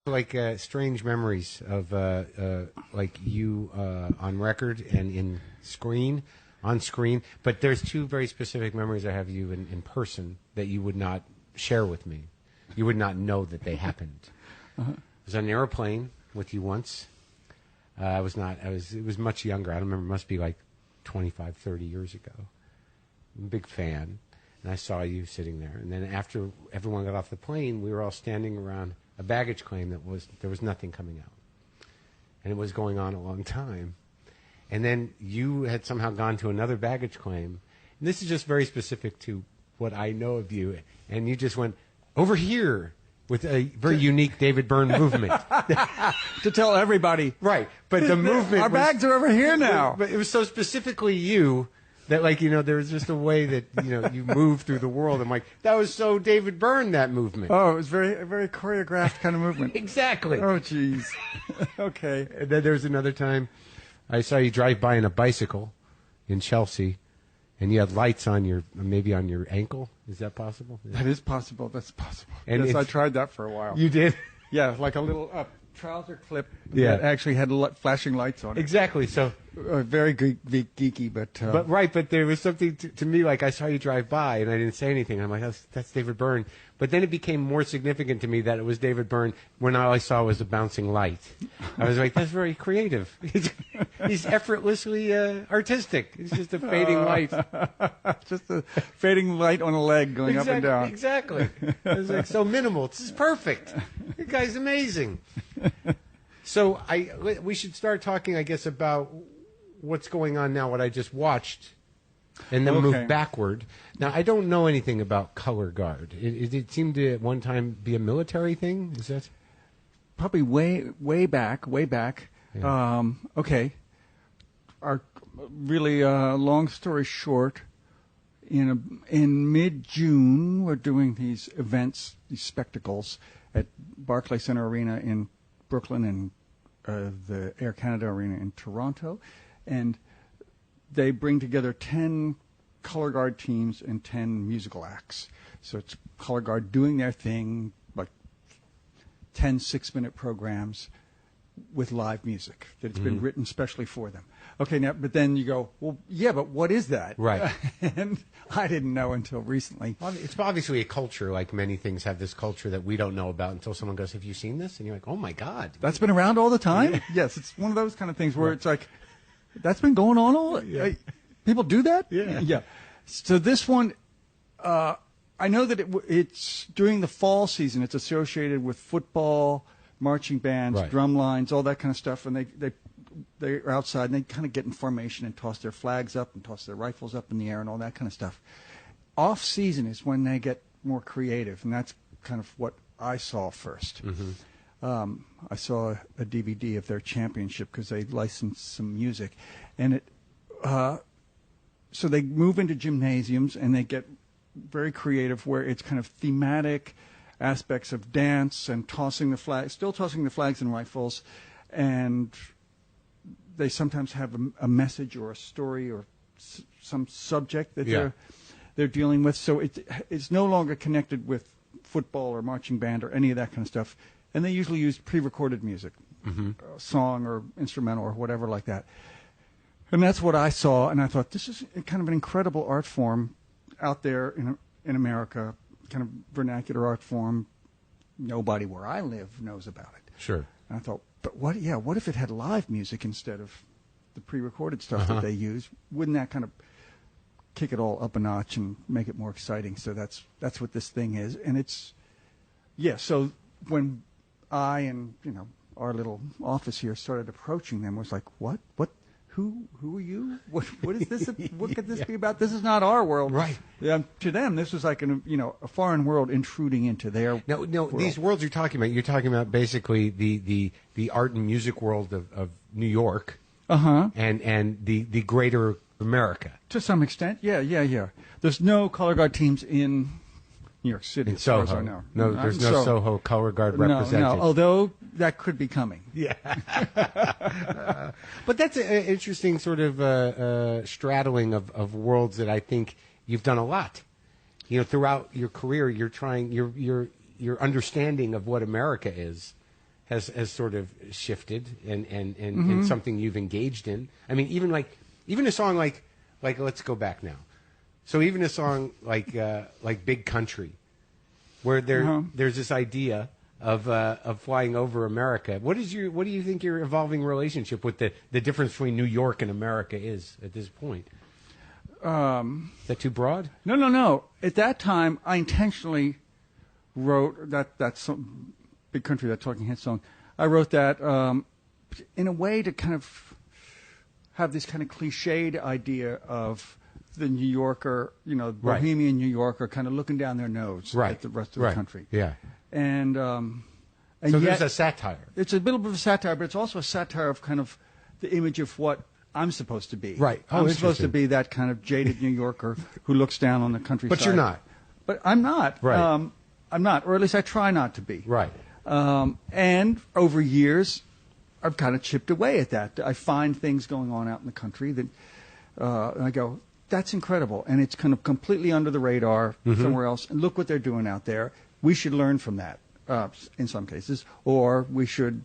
Like strange memories of like you on record and on screen. But there's two very specific memories I have of you in person that you would not share with me. You would not know that they happened. I was on an airplane with you once. It was much younger. I don't remember. It must be like 25, 30 years ago. I'm a big fan. And I saw you sitting there. And then after everyone got off the plane, we were all standing around a baggage claim there was nothing coming out. And it was going on a long time. And then you had somehow gone to another baggage claim. And this is just very specific to what I know of you. And you just went, over here, with a very unique David Byrne movement. To tell everybody. Right. But the movement Our bags are over here now. But it was so specifically you that, like, there was just a way that, you moved through the world. I'm like, that was so David Byrne, that movement. Oh, it was a very choreographed kind of movement. Exactly. Oh, jeez. Okay. And then there was another time I saw you drive by on a bicycle in Chelsea, and you had lights on maybe on your ankle. Is that possible? That is possible. That's possible. And yes, I tried that for a while. You did? Yeah, like a little trouser clip that actually had flashing lights on it. Exactly. So very geeky, but but there was something to me, like I saw you drive by and I didn't say anything. I'm like, that's David Byrne. But then it became more significant to me that it was David Byrne when all I saw was a bouncing light. I was like, that's very creative. He's effortlessly artistic. It's just a fading light. Just a fading light on a leg going up and down. Exactly. It was like so minimal. This is perfect. The guy's amazing. So we should start talking, I guess, about what's going on now, what I just watched, and then move backward. Now, I don't know anything about color guard. It seemed to at one time be a military thing. Is that probably way back? Yeah. Okay. Our really long story short, in mid-June, we're doing these events, these spectacles at Barclays Center Arena in Brooklyn and the Air Canada Arena in Toronto, and they bring together 10 color guard teams and 10 musical acts. So it's color guard doing their thing, like 10 6-minute programs with live music that's been written specially for them. Okay, now, but then you go, well, yeah, but what is that? Right. And I didn't know until recently. Well, it's obviously a culture, like many things have this culture that we don't know about until someone goes, have you seen this? And you're like, oh, my God. That's been around all the time? Yeah. Yes, it's one of those kind of things where it's like, that's been going on all people do that? Yeah. Yeah. So this one, I know that it's during the fall season. It's associated with football, marching bands, drum lines, all that kind of stuff. And they're outside and they kind of get in formation and toss their flags up and toss their rifles up in the air and all that kind of stuff. Off season is when they get more creative, and that's kind of what I saw first. I saw a DVD of their championship because they licensed some music, and so they move into gymnasiums and they get very creative, where it's kind of thematic aspects of dance and tossing the flag, still tossing the flags and rifles, and they sometimes have a message or a story or some subject that they're dealing with. So it's no longer connected with football or marching band or any of that kind of stuff. And they usually use pre-recorded music, song or instrumental or whatever like that. And that's what I saw, and I thought, this is kind of an incredible art form out there in America, kind of vernacular art form. Nobody where I live knows about it. Sure. And I thought, but what if it had live music instead of the pre-recorded stuff that they use? Wouldn't that kind of kick it all up a notch and make it more exciting? So that's what this thing is. And it's, so when I and, our little office here started approaching them, it was like, what? Who are you? What is this? What could this be about? This is not our world. Right. To them, this was like a foreign world intruding into their world. These worlds you're talking about basically the art and music world of New York. And the greater America. To some extent, yeah. There's no color guard teams in New York City, in Soho. As far as I know. No, there's no Soho color guard represented. No, although that could be coming. Yeah. But that's an interesting sort of straddling of worlds that I think you've done a lot. Throughout your career, you're trying your understanding of what America is has sort of shifted and something you've engaged in. I mean, even a song like let's go back now. So even a song like Big Country, where there's this idea of flying over America. What do you think your evolving relationship with the difference between New York and America is at this point? Is that too broad? No. At that time, I intentionally wrote that song, Big Country, that Talking Heads song. I wrote that in a way to kind of have this kind of cliched idea of the New Yorker, bohemian New Yorker, kind of looking down their nose at the rest of the country. Yeah. And so yet, there's a satire. It's a little bit of a satire, but it's also a satire of kind of the image of what I'm supposed to be. Right. Oh, I'm supposed to be that kind of jaded New Yorker who looks down on the countryside. But you're not. But I'm not. Right. I'm not, or at least I try not to be. Right. And over years, I've kind of chipped away at that. I find things going on out in the country that and I go, that's incredible. And it's kind of completely under the radar somewhere else. And look what they're doing out there. We should learn from that in some cases, or we should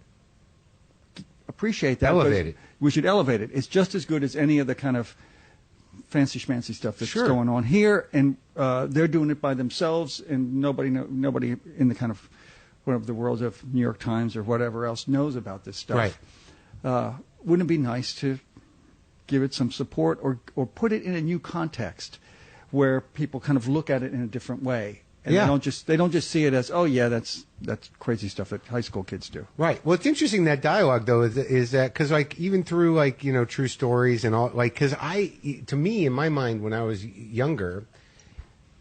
appreciate that. Elevate it. We should elevate it. It's just as good as any of the kind of fancy schmancy stuff that's Sure. going on here, and they're doing it by themselves, and nobody in the kind of whatever the world of New York Times or whatever else knows about this stuff. Right. Wouldn't it be nice to give it some support or put it in a new context where people kind of look at it in a different way? And Yeah. they don't just see it as, oh yeah, that's crazy stuff that high school kids do. Right. Well, it's interesting that dialogue though is that because even through true stories and all because to me in my mind when I was younger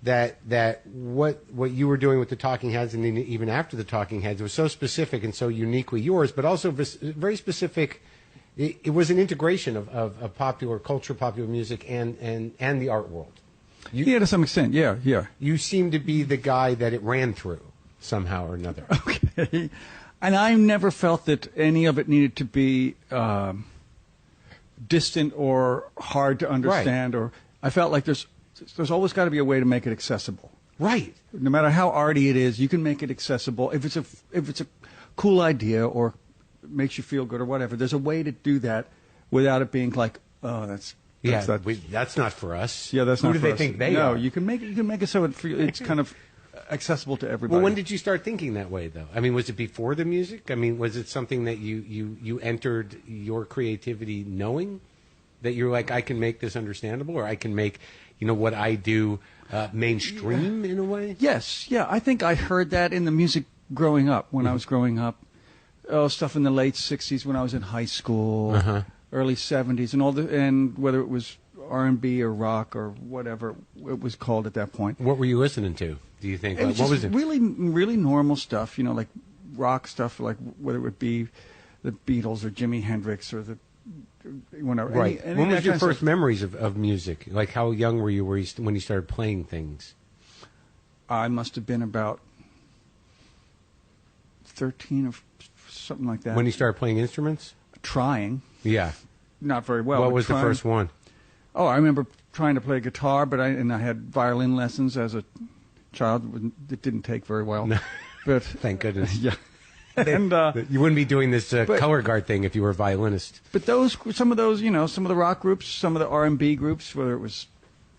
that what you were doing with the Talking Heads and even after the Talking Heads was so specific and so uniquely yours, but also very specific. It was an integration of popular culture, popular music, and the art world. Yeah, to some extent. Yeah. You seem to be the guy that it ran through somehow or another. Okay. And I never felt that any of it needed to be distant or hard to understand. Right. Or I felt like there's always got to be a way to make it accessible. Right. No matter how arty it is, you can make it accessible. If it's a cool idea or makes you feel good or whatever, there's a way to do that without it being like, oh, that's not for us. Yeah, that's Who not do for they us. think they are? No, you can make it so it's kind of accessible to everybody. Well, when did you start thinking that way, though? I mean, was it before the music? I mean, was it something that you entered your creativity knowing that you're like, I can make this understandable, or I can make, what I do mainstream in a way? Yes, yeah. I think I heard that in the music growing up, when I was growing up. Stuff in the late 60s when I was in high school, early 70s, and whether it was R&B or rock or whatever it was called at that point. What were you listening to, do you think? What was it? Really, really normal stuff, like rock stuff, like whether it would be the Beatles or Jimi Hendrix or whatever. Right. Any when was your kind of first stuff. memories of music? Like, how young were you when you started playing things? I must have been about 13 or something like that. When you started playing instruments? Trying. Yeah. Not very well. What was the first one? Oh, I remember trying to play guitar, but I had violin lessons as a child. It didn't take very well. No. But thank goodness. Yeah. And you wouldn't be doing this color guard thing if you were a violinist. But some of the rock groups, some of the R&B groups, whether it was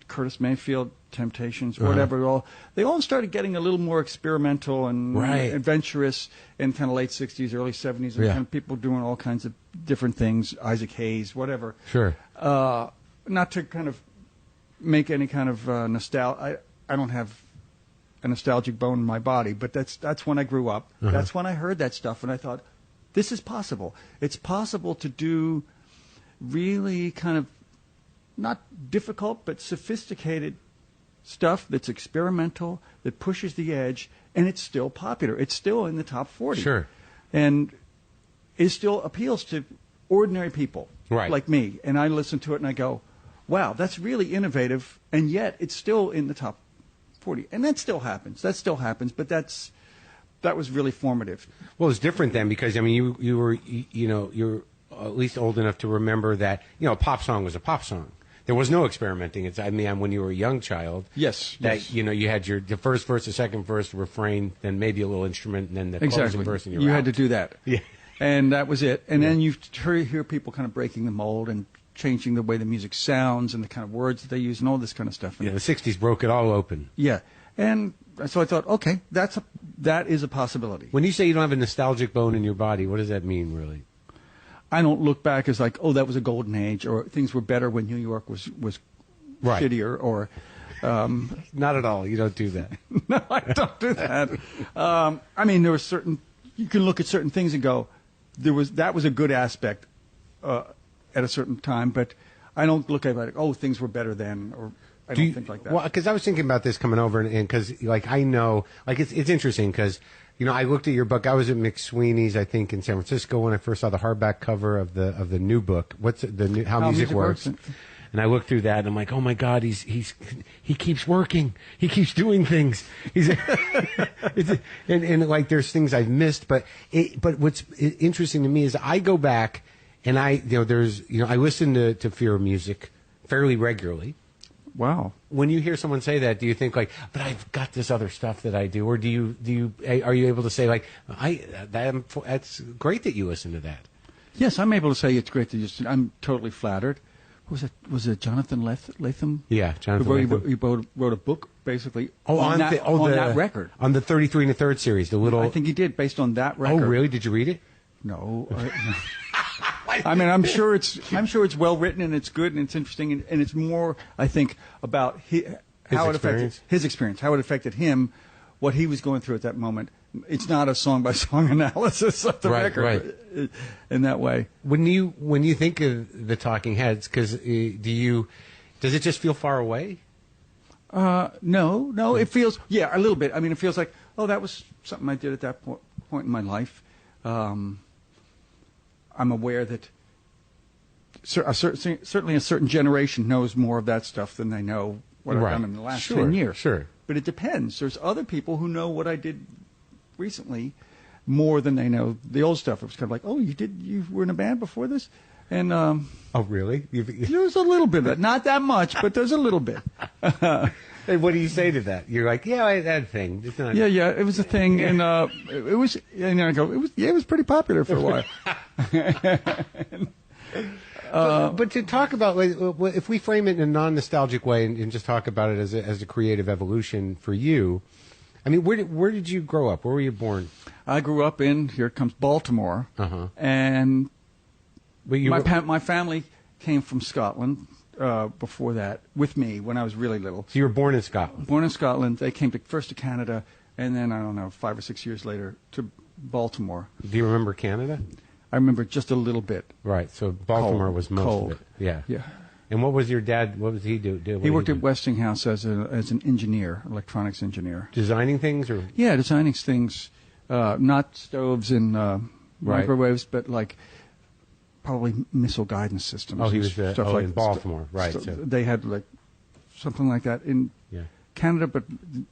Curtis Mayfield, Temptations, whatever, they all started getting a little more experimental and adventurous in kind of late 60s, early 70s, and kind of people doing all kinds of different things, Isaac Hayes, whatever. Sure. Not to kind of make any kind of nostalgia. I don't have a nostalgic bone in my body, but that's when I grew up. That's when I heard that stuff, and I thought, this is possible. It's possible to do really kind of not difficult, but sophisticated stuff that's experimental, that pushes the edge, and it's still popular. It's still in the top 40. Sure. And it still appeals to ordinary people like me. And I listen to it and I go, wow, that's really innovative, and yet it's still in the top 40. And that still happens. But that was really formative. Well, it's different then because, I mean, you're at least old enough to remember that, a pop song was a pop song. There was no experimenting. I mean, when you were a young child, Yes. you had the first verse, the second verse, the refrain, then maybe a little instrument, and then the Exactly. closing verse, and you out. had to do that. Yeah. And that was it. And then you hear people kind of breaking the mold and changing the way the music sounds and the kind of words that they use and all this kind of stuff. Yeah, the 60s broke it all open. Yeah. And so I thought, okay, that is a possibility. When you say you don't have a nostalgic bone in your body, what does that mean, really? I don't look back as like, oh, that was a golden age, or things were better when New York was Right. shittier, or... Not at all. You don't do that. No, I don't do that. I mean, there were you can look at certain things and go, that was a good aspect at a certain time, but I don't look at it like, oh, things were better then, or I don't think like that. Well, because I was thinking about this coming over, and because, like, I know, like, it's interesting, because, I looked at your book. I was at McSweeney's, I think, in San Francisco when I first saw the hardback cover of the new book. What's it, the new How Music Works. And I looked through that, and I'm like, oh my God, he keeps working, he keeps doing things. And like, there's things I've missed, but what's interesting to me is I go back, and I listen to Fear of Music fairly regularly. Wow. When you hear someone say that, do you think like, but I've got this other stuff that I do, or are you able to say like, that's great that you listen to that? Yes, I'm able to say it's great that I'm totally flattered. Was it Jonathan Latham? Yeah, Jonathan Latham. He wrote a book, basically, on that record. On the 33 1/3 series, the little... I think he did, based on that record. Oh, really? Did you read it? No. I mean, I'm sure it's well written, and it's good, and it's interesting, and it's more, I think, about how it affected his experience, how it affected him, what he was going through at that moment. It's not a song-by-song analysis of the record in that way. When you think of the Talking Heads, because does it just feel far away? No, it feels, a little bit. I mean, it feels like, oh, that was something I did at that point in my life. I'm aware that certainly a certain generation knows more of that stuff than they know what I've done in the last 10 years. Sure. But it depends. There's other people who know what I did recently more than they know the old stuff. It was kind of like, oh, you were in a band before this? And oh, really? there's a little bit of that. Not that much, but there's a little bit. And what do you say to that? You're like, that thing. It's not... Yeah, it was a thing, and it was. And I go, it was pretty popular for a while. But to talk about, if we frame it in a non-nostalgic way and just talk about it as a creative evolution for you, I mean, where did you grow up? Where were you born? I grew up in, here it comes, Baltimore, and my family came from Scotland. Before that, with me when I was really little. So you were born in Scotland? Born in Scotland. They came first to Canada, and then, I don't know, 5 or 6 years later to Baltimore. Do you remember Canada? I remember just a little bit. Right, so Baltimore was most of it. Yeah. And what was your dad, what was he do? He worked at Westinghouse as an engineer, electronics engineer. Designing things? Or? Yeah, designing things. Not stoves and microwaves, but like... probably missile guidance systems. Oh, he was stuff like in Baltimore, right? So they had like something like that in Canada, but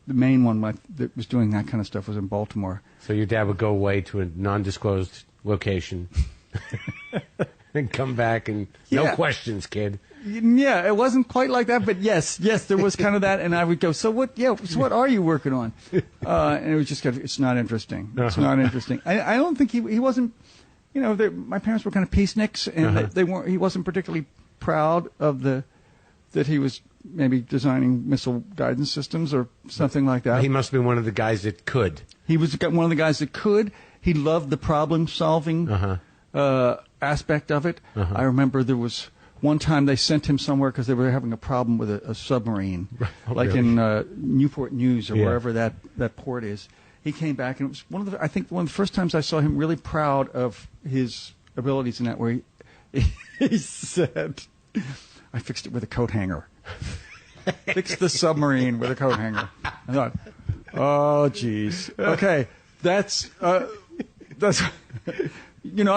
the main one that was doing that kind of stuff was in Baltimore. So your dad would go away to a non-disclosed location and come back and no questions, kid. Yeah, it wasn't quite like that, but yes, there was kind of that, and I would go, so what are you working on? And it was just kind of, it's not interesting. It's not interesting. I don't think he wasn't. My parents were kind of peaceniks, and they weren't. He wasn't particularly proud of that he was maybe designing missile guidance systems or something like that. He must have been one of the guys that could. He was one of the guys that could. He loved the problem-solving aspect of it. I remember there was one time they sent him somewhere because they were having a problem with a submarine, in Newport News or wherever that port is. He came back, and it was one of the first times I saw him really proud of his abilities in that, where he said, I fixed it with a coat hanger. Fixed the submarine with a coat hanger. I thought, oh, geez. Okay, that's I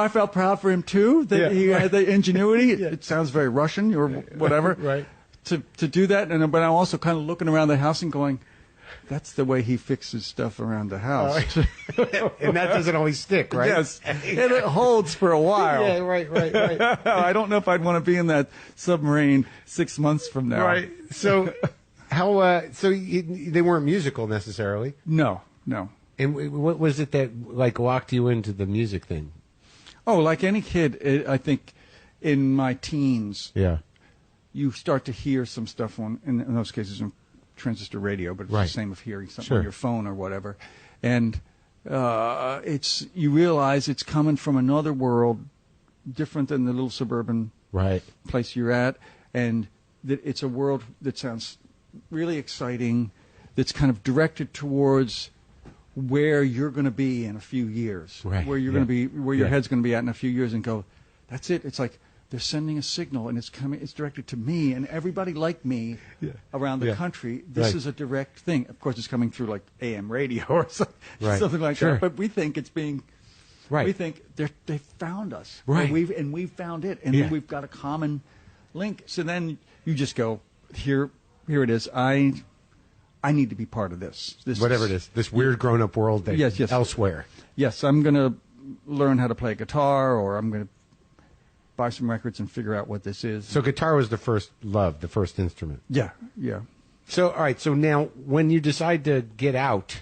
felt proud for him, too, that he had the ingenuity. It sounds very Russian or whatever. Right. To do that, but I'm also kind of looking around the house and going, that's the way he fixes stuff around the house. And that doesn't always stick, right? Yes, and it holds for a while. Yeah, right. I don't know if I'd want to be in that submarine 6 months from now. Right. So, they weren't musical necessarily. No. And what was it that like locked you into the music thing? Oh, like any kid, I think in my teens, Yeah. you start to hear some stuff in those cases on transistor radio, but it's Right. the same of hearing something Sure. on your phone or whatever. And you realize it's coming from another world, different than the little suburban Right. place you're at, and that it's a world that sounds really exciting, that's kind of directed towards where you're going to be in a few years, Right. where you're Yeah. going to be, where your Yeah. head's going to be at in a few years, and go, that's it. It's like they're sending a signal, and it's directed to me and everybody like me around the Yeah. country. This Right. is a direct thing. Of course, it's coming through like AM radio or something, Right. something like Sure. that. But we think it's being. Right. We think they found us. Right. And we've found it, and Yeah. we've got a common link. So then you just go, here it is. I need to be part of this. Whatever it is, this weird grown-up world that Yes. elsewhere. Yes, I'm going to learn how to play guitar, or I'm going to buy some records and figure out what this is. So guitar was the first love, the first instrument. Yeah. So all right. So now, when you decide to get out,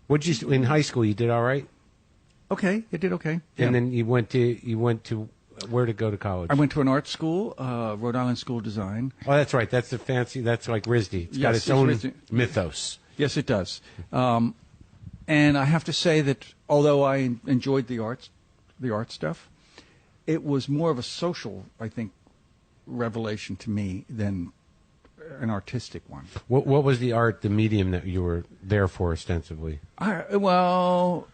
in high school? You did all right, Okay, it did okay. Yeah. and then you went to where to go to college? I went to an art school, Rhode Island School of Design. Oh, that's right. That's the fancy. That's like RISD. It's got Yes, its it's own RISD. mythos. Yes, it does. And I have to say that although I enjoyed the art stuff, it was more of a social, I think, revelation to me than an artistic one. What was the medium that you were there for ostensibly? Well,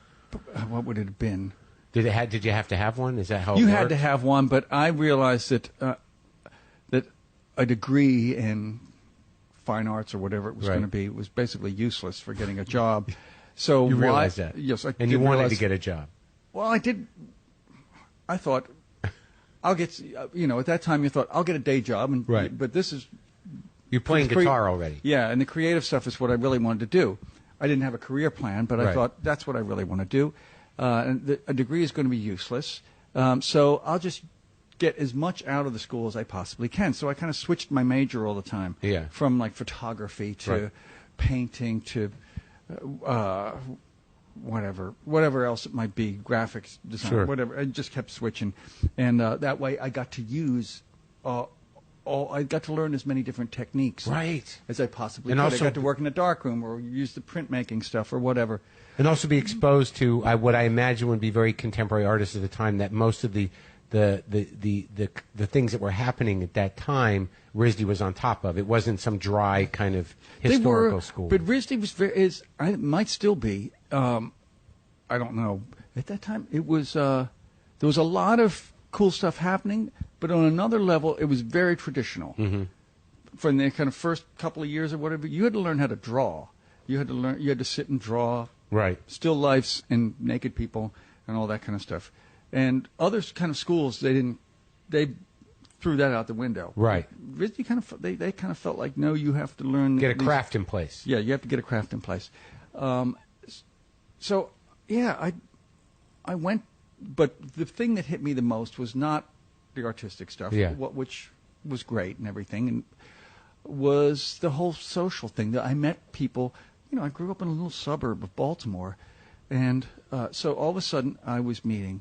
what would it have been? Did you have to have one? Is that how You it had worked? to have one, but I realized that that a degree in fine arts or whatever it was Right. going to be was basically useless for getting a job. So You why- realized that? Yes, I And did you wanted realize- to get a job. Well, I did. I thought I'll get. At that time, you thought I'll get a day job, and Right. But this is You're playing Cre- guitar already. Yeah, and the creative stuff is what I really wanted to do. I didn't have a career plan, but I Right. thought that's what I really want to do. And a degree is going to be useless, so I'll just get as much out of the school as I possibly can. So I kind of switched my major all the time. Yeah. From like photography to Right. painting to whatever else it might be, graphics design, Sure. whatever. I just kept switching, and that way I got to use I got to learn as many different techniques Right. as I possibly And could. also- I got to work in a darkroom or use the printmaking stuff or whatever. And also be exposed to what I imagine would be very contemporary artists at the time. That most of the things that were happening at that time, RISD was on top of. It wasn't some dry kind of historical school. But RISD was it might still be. I don't know. At that time, it was. There was a lot of cool stuff happening, but on another level, it was very traditional. Mm-hmm. From the kind of first couple of years or whatever, you had to learn how to draw. You had to sit and draw. Right. Still lifes and naked people and all that kind of stuff. And other kind of schools, they threw that out the window. Right. RISD they kind of felt like, no, you have to learn. Get a these- craft in place. Yeah, you have to get a craft in place. So yeah, I went, but the thing that hit me the most was not the artistic stuff, Yeah. which was great and everything, and was the whole social thing that I met people. I grew up in a little suburb of Baltimore, and so all of a sudden I was meeting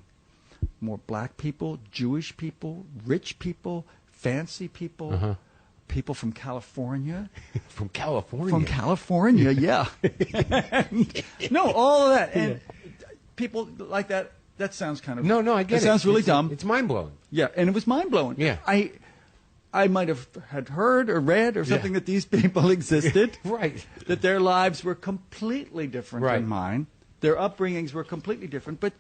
more black people, Jewish people, rich people, fancy people, people from California. From California. From California, yeah. No, all of that. And people like that, that sounds kind of... No, I get it. It sounds really It's dumb. It's mind-blowing. Yeah, and it was mind-blowing. Yeah. I might have had heard or read or something that these people existed. Right. That their lives were completely different Right. than mine. Their upbringings were completely different. But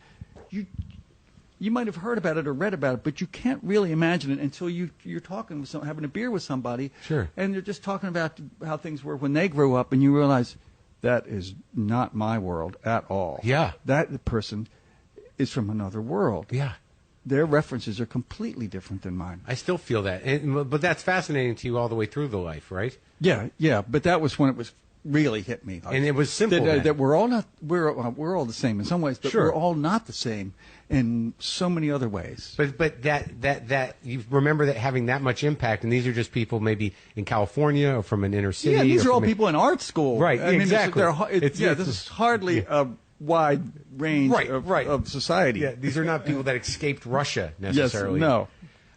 you might have heard about it or read about it, but you can't really imagine it until you're talking with having a beer with somebody. Sure. And they're just talking about how things were when they grew up, and you realize that is not my world at all. Yeah. That person is from another world. Yeah. Their references are completely different than mine. I still feel that. But that's fascinating to you all the way through the life, right? Yeah, but that was when it was really hit me. And it was simple. That we're all not we're all the same in some ways, but Sure. we're all not the same in so many other ways. But that you remember that having that much impact, and these are just people maybe in California or from an inner city. Yeah, these or are all from people in art school. Right, I mean, exactly. this is hardly a wide range of society. Yeah, these are not people that escaped Russia necessarily. Yes, no.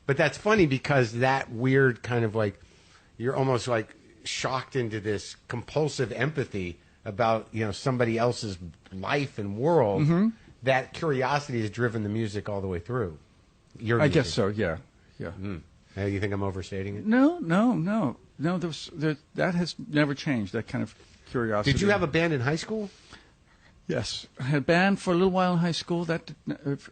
But that's funny because that weird kind of like, you're almost like shocked into this compulsive empathy about, you know, somebody else's life and world. Mm-hmm. That curiosity has driven the music all the way through. I guess so. Yeah. You think I'm overstating it? No. That has never changed. That kind of curiosity. Did you have a band in high school? Yes, I had a band for a little while in high school.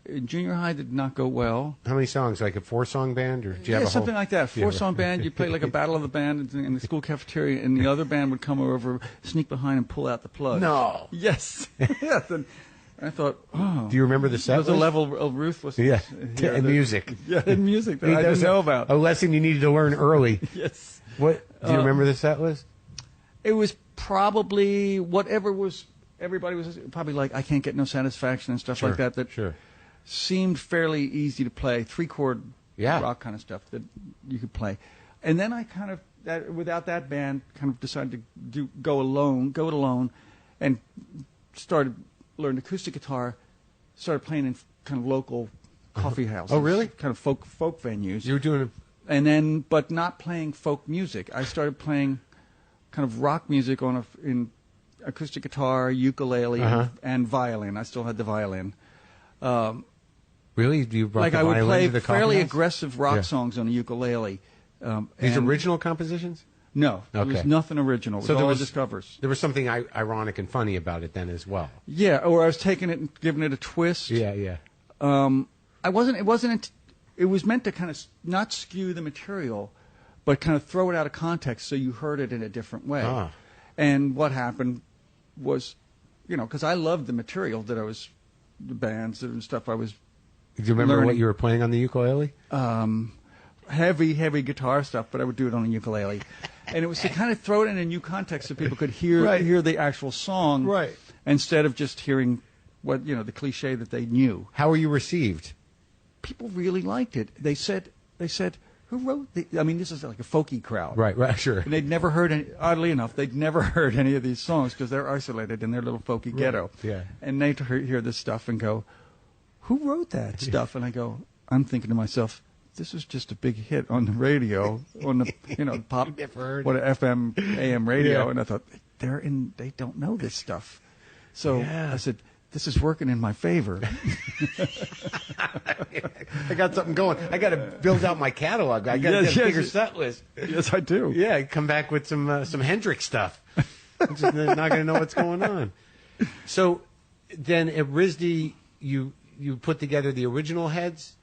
In junior high, did not go well. How many songs? Like a 4-song band, or did you have a whole... something like that. 4-song band. You play like a battle of the band in the school cafeteria, and the other band would come over, sneak behind, and pull out the plug. No. Yes. Yes. And I thought, oh. Do you remember the set? There was a level of ruthlessness. Yeah. And music. Yeah, and music that I didn't know about. A lesson you needed to learn early. Yes. What? Do you remember the set list? It was probably whatever was. Everybody was probably like, I can't get no satisfaction and stuff like that. That seemed fairly easy to play. 3-chord rock kind of stuff that you could play. And then I kind of, without that band, kind of decided to go it alone, and started learning acoustic guitar. Started playing in kind of local coffee houses. Oh, really? Kind of folk venues. You were doing And then, but not playing folk music. I started playing kind of rock music in acoustic guitar, ukulele, and violin. I still had the violin. Really? You brought like the I would violin play to the fairly coffee house? aggressive rock songs on a ukulele. These original compositions? No, there was nothing original. It was all just covers. There was something ironic and funny about it then as well. Yeah, or I was taking it and giving it a twist. Yeah. It was meant to kind of not skew the material, but kind of throw it out of context so you heard it in a different way. And what happened was, because I loved the material that the bands and stuff I was. Do you remember learning. what you were playing on the ukulele? Heavy guitar stuff, but I would do it on a ukulele. And it was to kind of throw it in a new context so people could hear the actual song, instead of just hearing the cliche that they knew. How were you received? People really liked it. They said, who wrote this is like a folky crowd. Right, sure. And they'd never heard oddly enough, they'd never heard any of these songs because they're isolated in their little folky ghetto. Yeah. And they'd hear this stuff and go, who wrote that stuff? And I go, I'm thinking to myself, this was just a big hit on the radio, on the pop, FM, AM radio. And I thought, they don't know this stuff. So I said, this is working in my favor. I got something going. I got to build out my catalog. I got to get a bigger set list. Yes, I do. Yeah, come back with some Hendrix stuff. I'm just not going to know what's going on. So then at RISD, you put together the original heads?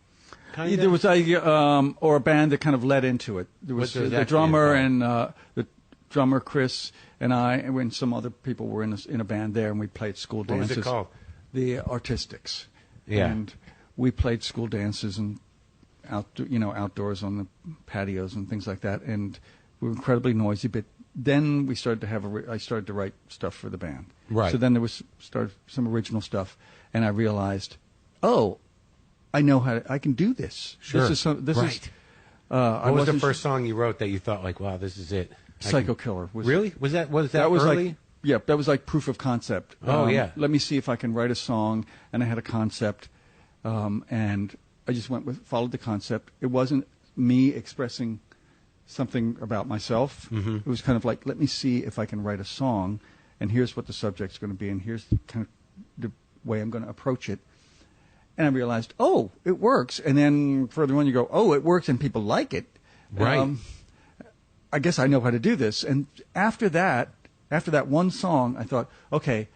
Kind of? There was a band that kind of led into it. There was the drummer and the drummer Chris and I, and some other people were in a band there, and we played school dances. What was it called? The Artistics. Yeah. And we played school dances and outdoors on the patios and things like that, and we were incredibly noisy. But then we started to I started to write stuff for the band. Right. So then there was some original stuff, and I realized, I know I can do this. Sure. This is what was the first song you wrote that you thought like, wow, this is it? Psycho Killer. Really? Was that early? That was like proof of concept. Yeah. Let me see if I can write a song, and I had a concept, and I just followed the concept. It wasn't me expressing something about myself. Mm-hmm. It was kind of like, let me see if I can write a song, and here's what the subject's going to be, and here's kind of the way I'm going to approach it. And I realized, it works. And then further on, you go, it works, and people like it. Right. I guess I know how to do this. And after that one song, I thought, okay,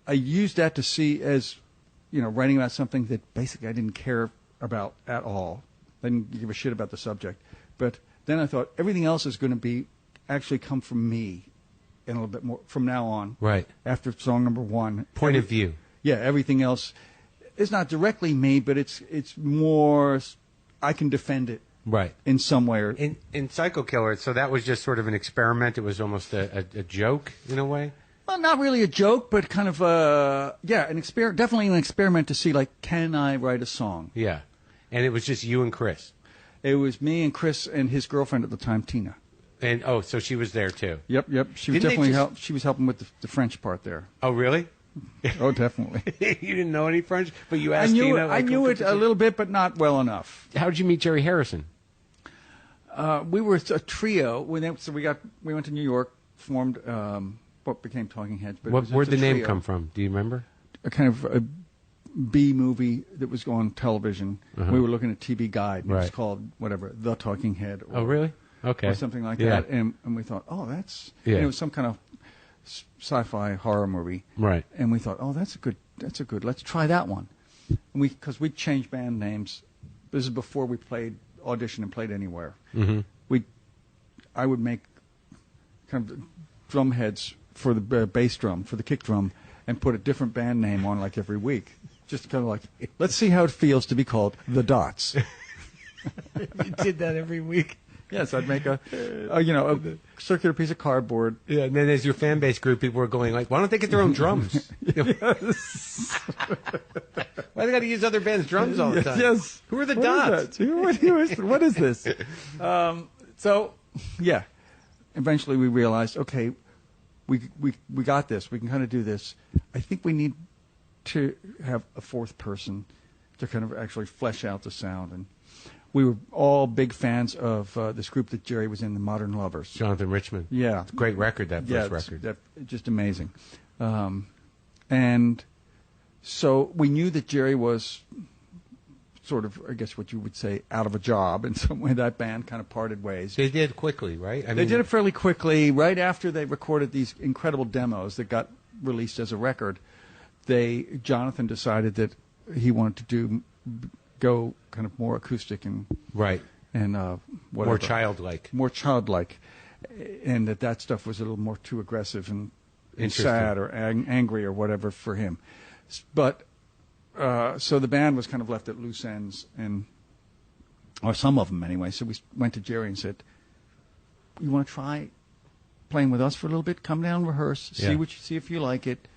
I used that to see as, writing about something that basically I didn't care about at all. I didn't give a shit about the subject. But then I thought everything else is going to actually come from me and a little bit more from now on. Right. After song number 1. Point of view. Yeah, everything else is not directly me, but it's more, I can defend it. Right. in some way. Or, In Psycho Killer, so that was just sort of an experiment. It was almost a joke in a way. well, not really a joke, but kind of definitely an experiment to see, like, can I write a song? Yeah. And it was just you and Chris. It was me and Chris and his girlfriend at the time, Tina. And so she was there too. Yep. She was Didn't they definitely just- She was helping with the French part there. Oh, really? Oh, definitely. You didn't know any French, but you I asked knew Tina. it. I knew it a little bit, but not well enough. How did you meet Jerry Harrison? We were a trio. We went to New York, formed what became Talking Heads. But Where'd the name come from? Do you remember? A kind of a B movie that was on television. Uh-huh. We were looking at TV Guide. And It was Right. called whatever, The Talking Head. Oh, really? Okay. Or something like Yeah. that. And we thought, oh, that's. Yeah. And it was some kind of sci-fi horror movie. Right. And we thought, oh, that's a good. Let's try that one. And because we changed band names. This is before we auditioned and played anywhere. Mm-hmm. I would make kind of drum heads for the bass drum, for the kick drum, and put a different band name on like every week. Just kind of like, let's see how it feels to be called The Dots. You did that every week. Yes, I'd make a circular piece of cardboard. Yeah, and then as your fan base grew, people were going like, "Why don't they get their own drums? Why they got to use other bands' drums all the time? Yes. Who are the What Dots? is that? What is this? So, yeah. Eventually, we realized, okay, we got this. We can kind of do this. I think we need to have a fourth person to kind of actually flesh out the sound. And we were all big fans of this group that Jerry was in, the Modern Lovers. Jonathan Richman. Yeah. It's a great record, that first it's record. just amazing. And so we knew that Jerry was sort of, I guess what you would say, out of a job. In some way, that band kind of parted ways. They did quickly, right? They did it fairly quickly. Right after they recorded these incredible demos that got released as a record, Jonathan decided that he wanted to go kind of more acoustic and Right. and whatever. More childlike. And that stuff was a little more too aggressive and Interesting. sad or angry or whatever for him. But so the band was kind of left at loose ends, or some of them anyway. So we went to Jerry and said, "You want to try playing with us for a little bit? Come down, rehearse, see if you like it."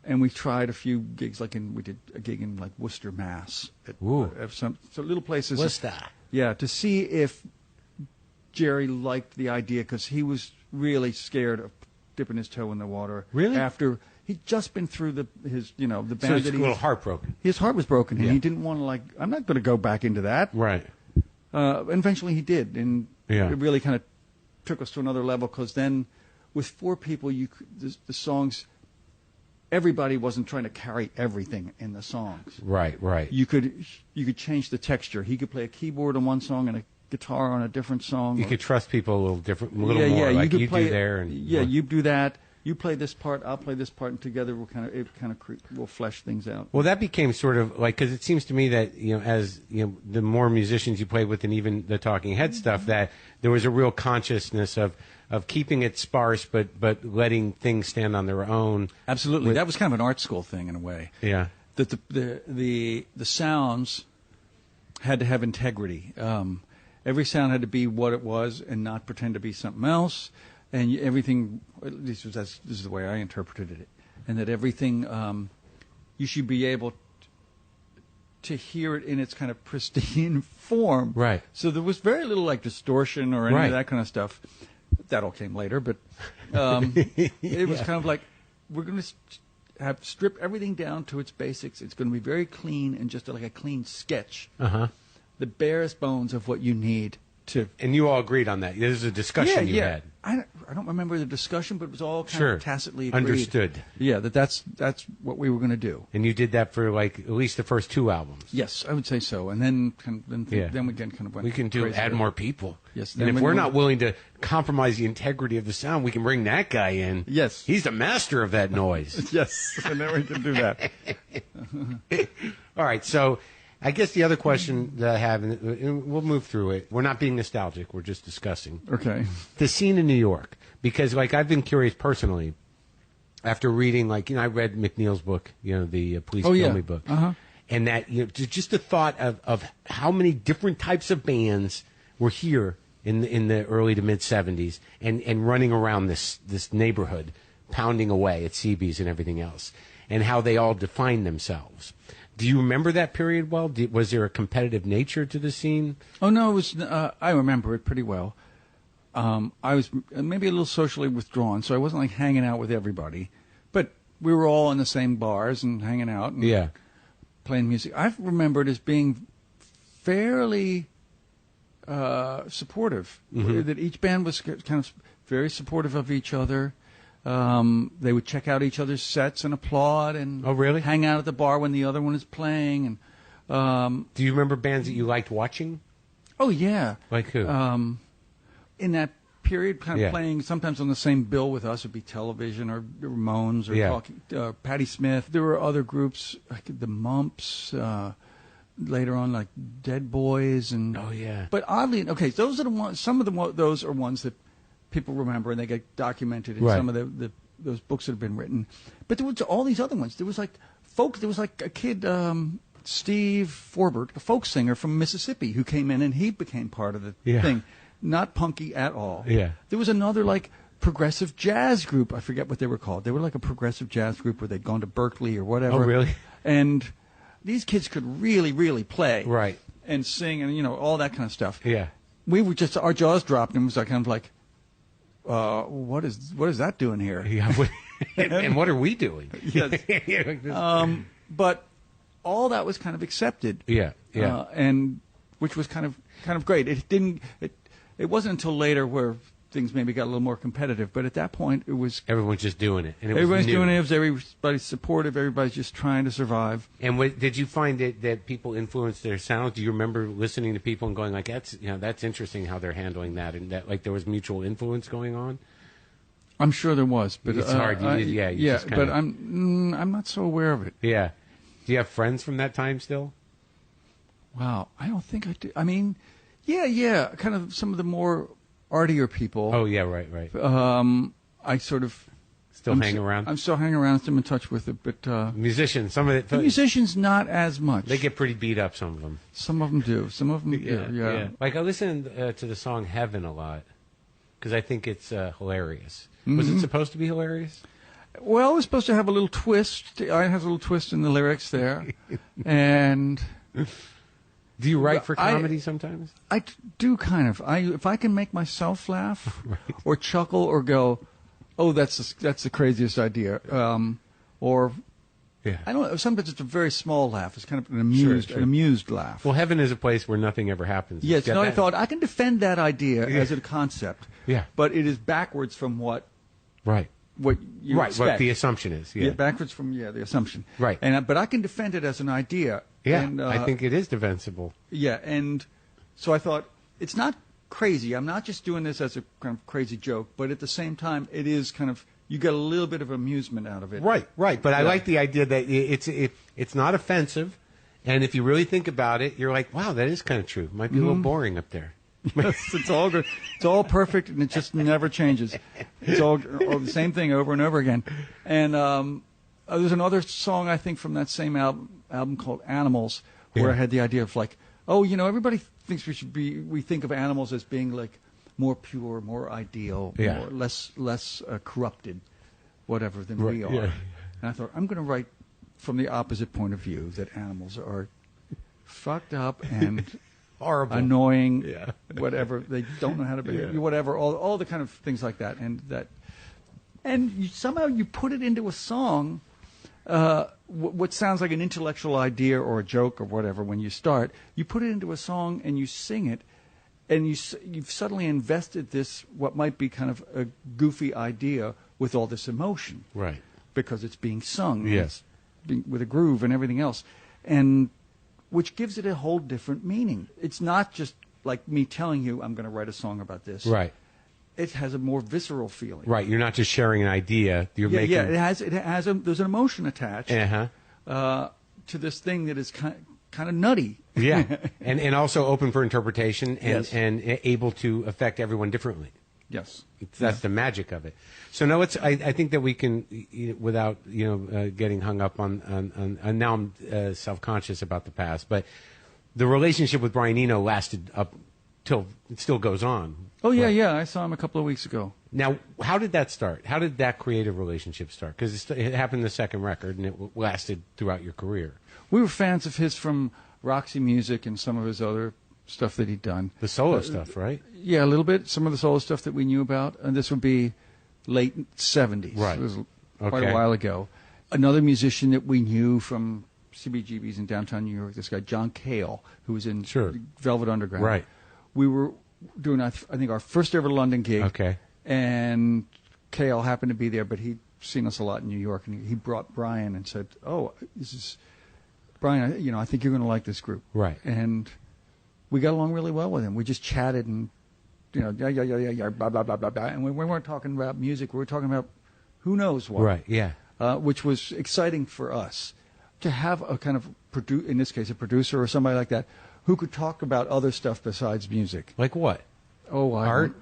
And we tried a few gigs, we did a gig in like Worcester, Mass, at some little places. Worcester. Yeah, to see if Jerry liked the idea, because he was really scared of dipping his toe in the water. Really? After he'd just been through the band. So he's a little heartbroken. His heart was broken, and Yeah. he didn't want to I'm not going to go back into that. Right. And eventually he did, and Yeah. it really kind of took us to another level, because then with four people, the songs, everybody wasn't trying to carry everything in the songs. Right. You could change the texture. He could play a keyboard on one song and a guitar on a different song. You could trust people a little more, you like could you play do there. you do that. You play this part, I'll play this part, and together we'll flesh things out. Well, that became sort of like, because it seems to me that, as the more musicians you played with, and even the Talking Head stuff, that there was a real consciousness of keeping it sparse, but letting things stand on their own. Absolutely, that was kind of an art school thing in a way. Yeah. That the sounds had to have integrity. Every sound had to be what it was, and not pretend to be something else. And everything, this is the way I interpreted it, and that everything, you should be able to hear it in its kind of pristine form. Right. So there was very little like distortion or any Right. of that kind of stuff. That all came later, but it was kind of like, we're going to strip everything down to its basics. It's going to be very clean and just like a clean sketch. Uh-huh. The barest bones of what you need to. And you all agreed on that. This is a discussion you had. I don't remember the discussion, but it was all kind Sure. of tacitly agreed. Understood. Yeah, that's what we were going to do. And you did that for like at least the first two albums. Yes, I would say so. And then Yeah. then we again kind of went. We can crazy add with more it. people. Yes, And then if we we're went- not willing to compromise the integrity of the sound, we can bring that guy in. Yes. He's the master of that noise. Yes, and then we can do that. All right, so I guess the other question that I have, and we'll move through it. We're not being nostalgic. We're just discussing Okay. the scene in New York, because I've been curious personally after reading I read McNeil's book, the Police Kill Me book, Uh-huh. and that just the thought of how many different types of bands were here in the early to mid 70s and running around this neighborhood, pounding away at CB's and everything else, and how they all defined themselves. Do you remember that period well? Was there a competitive nature to the scene? Oh, no, it was. I remember it pretty well. I was maybe a little socially withdrawn, so I wasn't like hanging out with everybody. But we were all in the same bars and hanging out and playing music. I remember it as being fairly supportive. Mm-hmm. That each band was kind of very supportive of each other. They would check out each other's sets and applaud and hang out at the bar when the other one is playing. And do you remember bands that you liked watching? Oh yeah, like who? In that period, kind of playing sometimes on the same bill with us would be Television or Ramones or Patti Smith. There were other groups like the Mumps. Later on, like Dead Boys and But oddly, those are the ones. Some of those are ones that people remember and they get documented in some of those books that have been written. But there was all these other ones. There was like folk. There was like a kid, Steve Forbert, a folk singer from Mississippi, who came in and he became part of the thing. Not punky at all. Yeah. There was another like progressive jazz group. I forget what they were called. They were like a progressive jazz group where they'd gone to Berkeley or whatever. Oh, really? And these kids could really, really play. Right. And sing and, all that kind of stuff. Yeah. We were just, our jaws dropped and it was like kind of like, what is that doing here? Yeah. And what are we doing? Yes. But all that was kind of accepted. Yeah. Yeah. And which was kind of great. It wasn't until later where things maybe got a little more competitive, but at that point it was everyone's just doing it. And everybody's doing it. Everybody's supportive. Everybody's just trying to survive. And did you find that people influenced their sound? Do you remember listening to people and going like, that's interesting how they're handling that, and that like there was mutual influence going on? I'm sure there was, but it's hard. But I'm not so aware of it. Yeah. Do you have friends from that time still? Wow, I don't think I do. I mean, yeah, kind of some of the more artier people. Oh yeah, right. I sort of hang around. I'm still hanging around. I'm in touch with it, but musicians, some of it. The musicians, not as much. They get pretty beat up. Some of them. Some of them do. Some of them yeah. Like I listen to the song "Heaven" a lot because I think it's hilarious. Mm-hmm. Was it supposed to be hilarious? Well, it was supposed to have a little twist. I have a little twist in the lyrics there, and. Do you write for comedy sometimes? I do kind of. If I can make myself laugh or chuckle or go, oh, that's the craziest idea, or I don't know. Sometimes it's a very small laugh. It's kind of an amused laugh. Well, heaven is a place where nothing ever happens. Yes, no, I thought I can defend that idea as a concept. Yeah, but it is backwards from what you expect. What the assumption is. Yeah, backwards from the assumption. Right, but I can defend it as an idea. Yeah, and, I think it is defensible. Yeah, and so I thought, it's not crazy. I'm not just doing this as a kind of crazy joke, but at the same time, it is kind of, you get a little bit of amusement out of it. Right. But I like the idea that it's not offensive, and if you really think about it, you're like, wow, that is kind of true. It might be a little boring up there. Yes, it's all good. It's all perfect, and it just never changes. It's all the same thing over and over again. And there's another song, I think, from that same album called Animals, where I had the idea of like, everybody thinks we think of animals as being like more pure, more ideal, more less corrupted, whatever, than we are. Yeah. And I thought, I'm going to write from the opposite point of view, that animals are fucked up and horrible, annoying, whatever. They don't know how to be, whatever, all the kind of things like that. And somehow you put it into a song. What sounds like an intellectual idea or a joke or whatever when you start, you put it into a song and you sing it, and you've suddenly invested this, what might be kind of a goofy idea, with all this emotion. Right. Because it's being sung. Yes. With a groove and everything else. And which gives it a whole different meaning. It's not just like me telling you I'm going to write a song about this. Right. It has a more visceral feeling. Right, you're not just sharing an idea. You're making. Yeah, there's an emotion attached to this thing that is kind of nutty. Yeah, and also open for interpretation and able to affect everyone differently. Yes. That's the magic of it. So now I think that we can, without getting hung up on and now I'm self-conscious about the past, but the relationship with Brian Eno lasted up till it still goes on. Oh yeah, yeah. I saw him a couple of weeks ago. Now, how did that start? How did that creative relationship start? Because it happened in the second record, and it lasted throughout your career. We were fans of his from Roxy Music and some of his other stuff that he'd done. The solo stuff, right? Yeah, a little bit. Some of the solo stuff that we knew about, and this would be late 70s. Right. It was quite a while ago. Another musician that we knew from CBGB's in downtown New York, this guy John Cale, who was in Velvet Underground. Right. We were doing, I think, our first ever London gig. Okay. And Cale happened to be there, but he'd seen us a lot in New York, and he brought Brian and said, "Oh, this is Brian. I think you're going to like this group." Right. And we got along really well with him. We just chatted and, yeah, blah, blah, blah, blah, blah. And we weren't talking about music. We were talking about who knows what. Right, yeah. Which was exciting for us to have a kind of, in this case, a producer or somebody like that who could talk about other stuff besides music. Like what? Oh, art?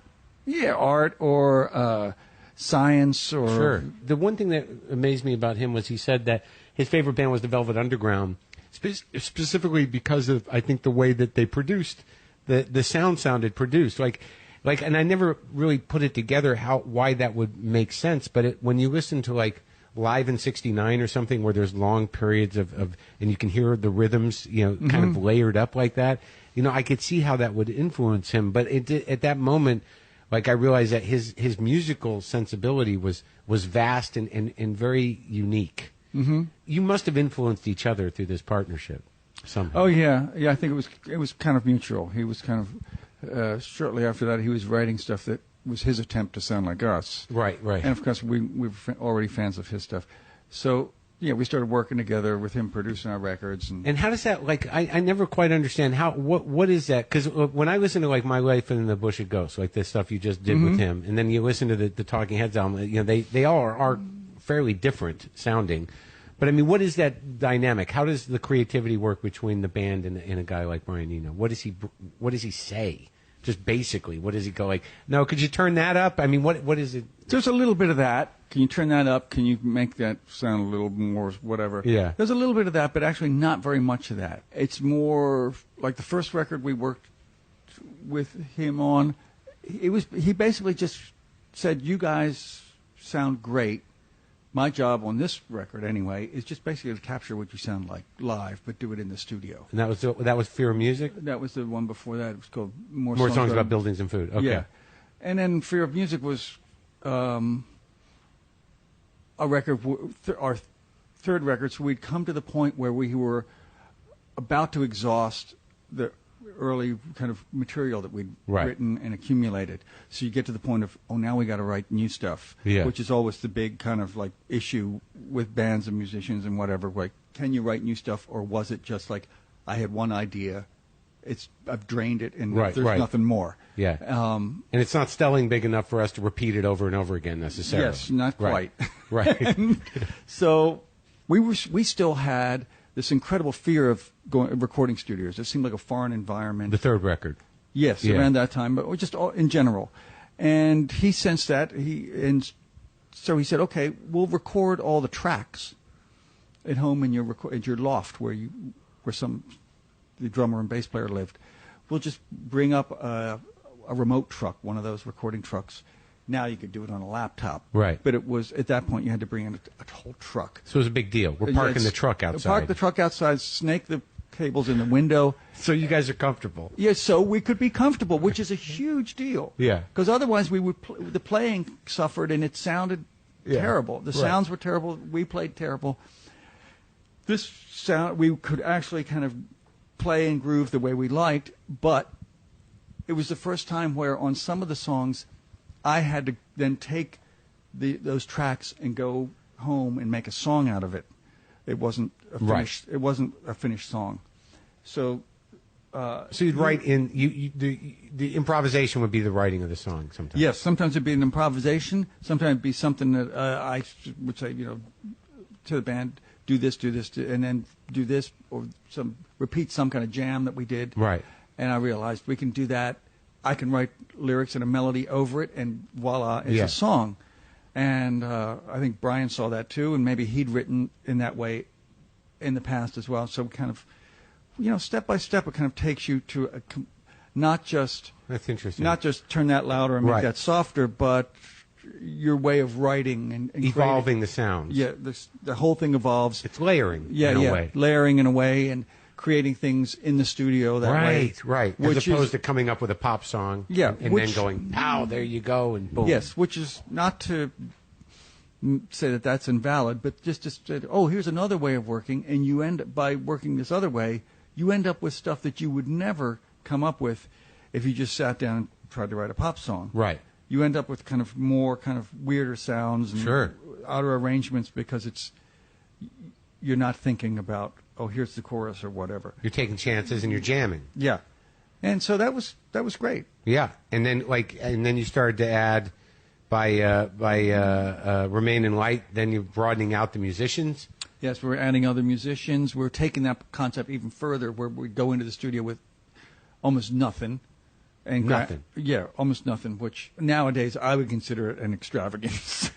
Yeah, art or science or... Sure. The one thing that amazed me about him was he said that his favorite band was the Velvet Underground, specifically because of, I think, the way that they produced. The sound sounded produced. Like, and I never really put it together why that would make sense, but when you listen to, like, Live in '69 or something where there's long periods of and you can hear the rhythms, kind of layered up like that, I could see how that would influence him. But at that moment, like, I realized that his musical sensibility was vast and very unique. Mm-hmm. You must have influenced each other through this partnership somehow. Oh yeah. I think it was kind of mutual. He was kind of shortly after that he was writing stuff that was his attempt to sound like us. Right. And of course we were already fans of his stuff. So yeah, we started working together with him producing our records. And how does that, like, I never quite understand what is that? Because when I listen to, like, My Life in the Bush of Ghosts, like the stuff you just did with him, and then you listen to the Talking Heads album, they all are fairly different sounding. But I mean, what is that dynamic? How does the creativity work between the band and a guy like Brian Eno? What does he say? Just basically, what does he go like? No, could you turn that up? I mean, what is it? There's a little bit of that. Can you turn that up? Can you make that sound a little more whatever? Yeah. There's a little bit of that, but actually not very much of that. It's more like the first record we worked with him on. He basically just said, "You guys sound great. My job on this record, anyway, is just basically to capture what you sound like live, but do it in the studio." And that was Fear of Music? That was the one before that. It was called More Songs About Buildings and Food. Okay. Yeah. And then Fear of Music was a record, our third record, so we'd come to the point where we were about to exhaust the early kind of material that we'd written and accumulated. So you get to the point of, now we got to write new stuff, which is always the big kind of like issue with bands and musicians and whatever. Like, can you write new stuff, or was it just like, I had one idea, I've drained it, and there's nothing more. Yeah. And it's not stelling big enough for us to repeat it over and over again necessarily. Yes, not quite. Right. So we still had this incredible fear of recording studios. It seemed like a foreign environment. The third record. Yes, around that time, but just all, in general. And he sensed that. So he said, "Okay, we'll record all the tracks at home in your loft where the drummer and bass player lived. We'll just bring up a remote truck, one of those recording trucks. Now you could do it on a laptop. Right. But it was, at that point, you had to bring in a whole truck. So it was a big deal. We're parking the truck outside. Park the truck outside, snake the cables in the window. So you guys are comfortable. Yeah, so we could be comfortable, which is a huge deal. Yeah. Because otherwise the playing suffered and it sounded terrible. The sounds were terrible. We played terrible. This sound, we could actually kind of play and groove the way we liked, but it was the first time where on some of the songs I had to then take those tracks and go home and make a song out of it. It wasn't a finished. It wasn't a finished song. So you'd write in the improvisation would be the writing of the song sometimes. Yes, sometimes it'd be an improvisation. Sometimes it'd be something that I would say, to the band, do this, and then do this, or repeat some kind of jam that we did. Right. And I realized we can do that. I can write lyrics and a melody over it, and voila, it's a song. And I think Brian saw that too, and maybe he'd written in that way in the past as well. So kind of, step by step, it kind of takes you to not just that's interesting. Not just turn that louder and make that softer, but your way of writing and evolving creating, the sounds. Yeah, the whole thing evolves. It's layering. In a way. Layering in a way and creating things in the studio that way. Right. As opposed to coming up with a pop song. Yeah, and then going, pow, there you go, and boom. Yes, which is not to say that that's invalid, but just to say, here's another way of working, and you end up, by working this other way, you end up with stuff that you would never come up with if you just sat down and tried to write a pop song. Right. You end up with kind of more kind of weirder sounds and outer arrangements because you're not thinking about, here's the chorus or whatever. You're taking chances and you're jamming. Yeah. And so that was great. Yeah. And then you started to add by Remain in Light, then you're broadening out the musicians. Yes, we're adding other musicians. We're taking that concept even further, where we go into the studio with almost nothing. And nothing. Almost nothing, which nowadays I would consider it an extravagance.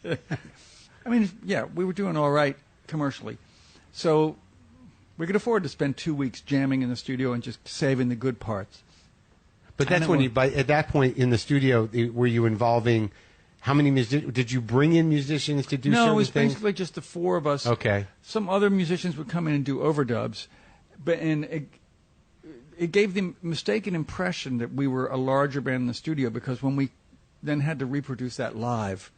I mean, we were doing all right commercially. So we could afford to spend 2 weeks jamming in the studio and just saving the good parts. But that's when at that point in the studio, were you involving, how many did you bring in musicians to do certain things? No, it was basically just the four of us. Okay. Some other musicians would come in and do overdubs, and it gave the mistaken impression that we were a larger band in the studio, because when we then had to reproduce that live,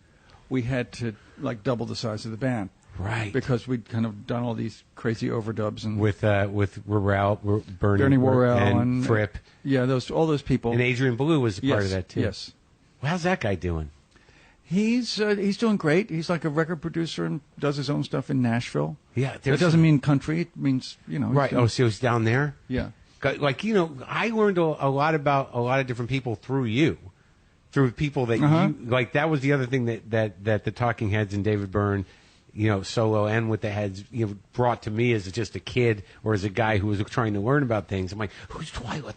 we had to double the size of the band. Right. Because we'd kind of done all these crazy overdubs and with Byrne Worrell and Fripp. All those people. And Adrian Ballou was a part of that too. Yes. Well, how's that guy doing? He's doing great. He's like a record producer and does his own stuff in Nashville. Yeah. That doesn't mean country. It means Right. So he's down there. Yeah. I learned a lot about a lot of different people through you. Through people that you that was the other thing that the Talking Heads and David Byrne, solo and with the Heads, brought to me as just a kid or as a guy who was trying to learn about things. I'm like, who's Twyla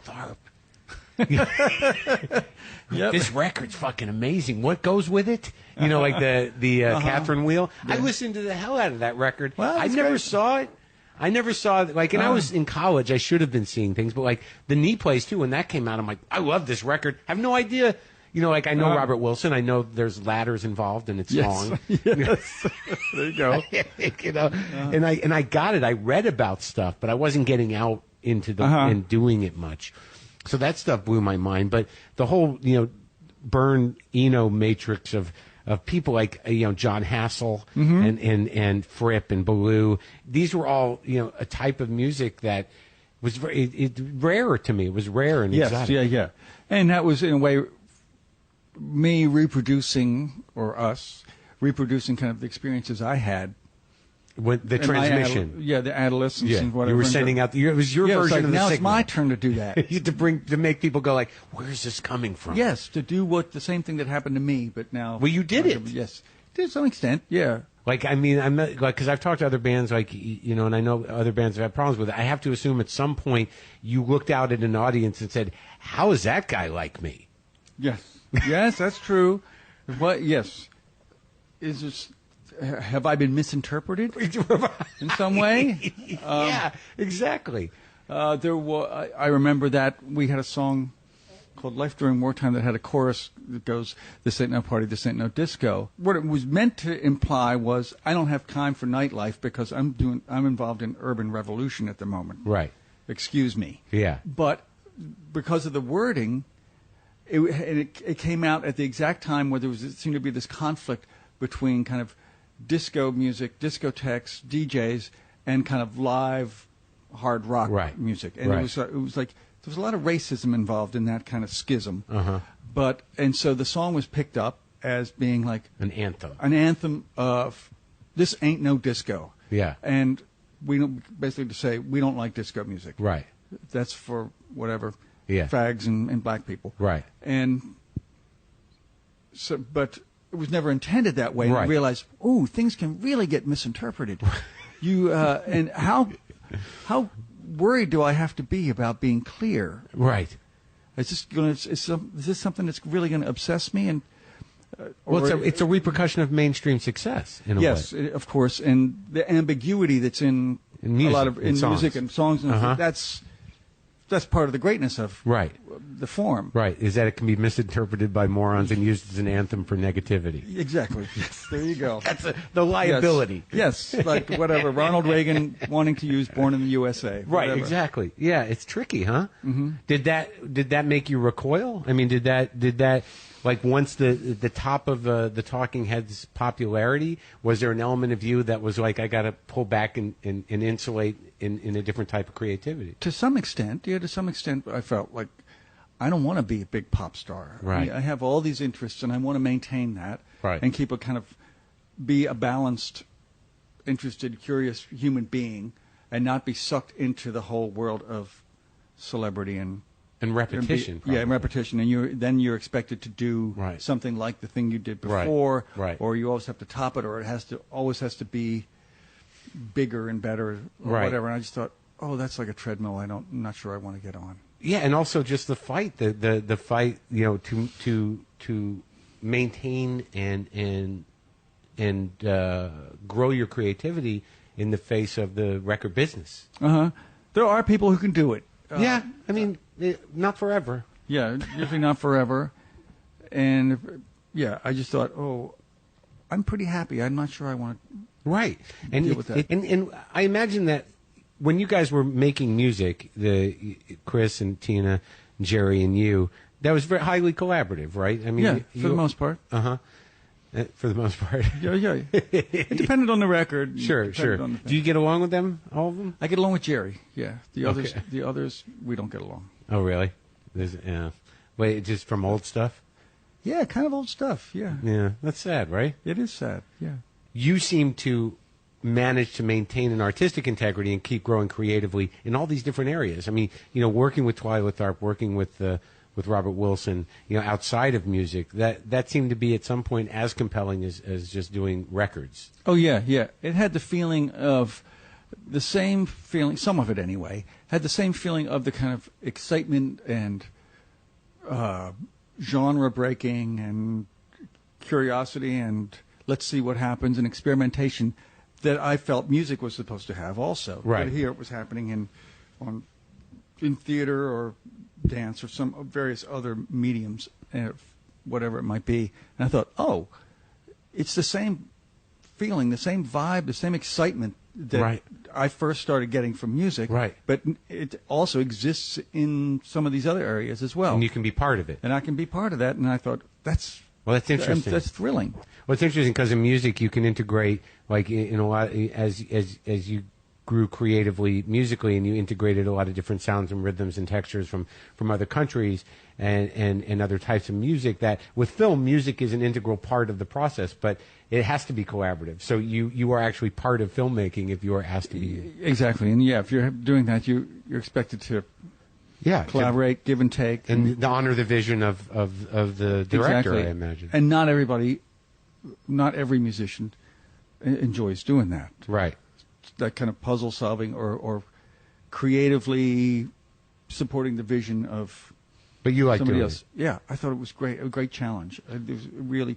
Tharp? This record's fucking amazing. What goes with it? Like the Catherine Wheel. Yeah. I listened to the hell out of that record. Well, I never saw it. And I was in college. I should have been seeing things, but the Knee Plays too. When that came out, I'm like, I love this record. I have no idea. I know Robert Wilson. I know there's ladders involved, and it's long. Yes. There you go. And I got it. I read about stuff, but I wasn't getting out into and doing it much. So that stuff blew my mind. But the whole Byrne Eno matrix of people like John Hassel and Fripp and Ballou, these were all a type of music that was very rarer to me. It was rare and exotic. Yeah. And that was in a way me reproducing, or us reproducing, kind of the experiences I had. With the transmission. The adolescence and whatever. You were sending out, it was your version of the now signal. It's my turn to do that. to make people go like, where's this coming from? Yes, to do the same thing that happened to me, but now. Well, you did it. Yes. To some extent, yeah. Because I've talked to other bands, and I know other bands have had problems with it. I have to assume at some point you looked out at an audience and said, how is that guy like me? Yes. Yes, that's true. But yes. Is this, have I been misinterpreted in some way? Yeah, exactly. I remember that we had a song called Life During Wartime that had a chorus that goes, "This ain't no party, this ain't no disco." What it was meant to imply was, I don't have time for nightlife because I'm involved in urban revolution at the moment. Right. Excuse me. Yeah. But because of the wording, it came out at the exact time where it seemed to be this conflict between kind of disco music, discotheques, DJs, and kind of live hard rock music. And it was like there was a lot of racism involved in that kind of schism. And so the song was picked up as being like an anthem. An anthem of this ain't no disco. Yeah. And we don't, basically to say we don't like disco music. Right. That's for whatever. Yeah. Fags and black people. Right. And so, but it was never intended that way. Right. And I realized, things can really get misinterpreted. And how worried do I have to be about being clear? Right. Is this something that's really going to obsess me? And well, it's a repercussion of mainstream success in a way. Yes, of course, and the ambiguity that's in music, a lot of music and songs, and Uh-huh. that's part of the greatness of Right. the form. Right, is that it can be misinterpreted by morons and used as an anthem for negativity. Exactly. Yes, there you go. That's the liability. Yes, like whatever. Ronald Reagan wanting to use "Born in the USA." Right, whatever. exactly. Yeah, it's tricky, huh? Mm-hmm. Did that make you recoil? I mean, did that like once the top of the Talking Heads popularity, was there an element of you that was like, I got to pull back and insulate in a different type of creativity? To some extent, yeah. To some extent, I felt like I don't want to be a big pop star. Right. I have all these interests, and I want to maintain that. Right. And keep be a balanced, interested, curious human being, and not be sucked into the whole world of celebrity and repetition. And repetition, and then you're expected to do Right. something like the thing you did before, Right. or you always have to top it, or it always has to be bigger and better, or Right. whatever. And I just thought, oh, that's like a treadmill. I'm not sure I want to get on. Yeah, and also just the fight, the fight, to maintain and grow your creativity in the face of the record business. There are people who can do it. Yeah, I mean, not forever. Yeah, usually not forever. And I just thought, oh, I'm pretty happy. I'm not sure I want to Right, and deal with that. And I imagine that when you guys were making music, Chris and Tina, Jerry and you, that was very highly collaborative, right? I mean, for the most part. For the most part. Yeah. It depended on the record. Sure. Do you get along with them, all of them? I get along with Jerry. Yeah. The Okay. others, we don't get along. Oh, really? Wait, just from old stuff? Yeah, kind of old stuff. Yeah. Yeah, that's sad, right? It is sad. Yeah. You seem to manage to maintain an artistic integrity and keep growing creatively in all these different areas. I mean, working with Twyla Tharp, working with Robert Wilson, outside of music, that seemed to be at some point as compelling as just doing records. Oh, yeah. It had the feeling of the same feeling, some of it anyway, had the same feeling of the kind of excitement and genre breaking and curiosity and let's see what happens and experimentation that I felt music was supposed to have also. Right. But here it was happening in theater or dance or some various other mediums, whatever it might be. And I thought, oh, it's the same feeling, the same vibe, the same excitement that Right. I first started getting from music. Right. But it also exists in some of these other areas as well. And you can be part of it. And I can be part of that. And I thought, that's interesting. That's thrilling. Well, it's interesting because in music you can integrate, like in a lot, as you grew creatively musically, and you integrated a lot of different sounds and rhythms and textures from other countries and other types of music. That with film, music is an integral part of the process, but it has to be collaborative. So you are actually part of filmmaking if you are asked to be. Exactly, and if you're doing that, you're expected to collaborate, give and take, and honor the vision of the director. Exactly. I imagine, and not every musician enjoys doing that. Right. That kind of puzzle solving or creatively supporting the vision of. But you like somebody doing else. it. Yeah, I thought it was great. A great challenge. It was really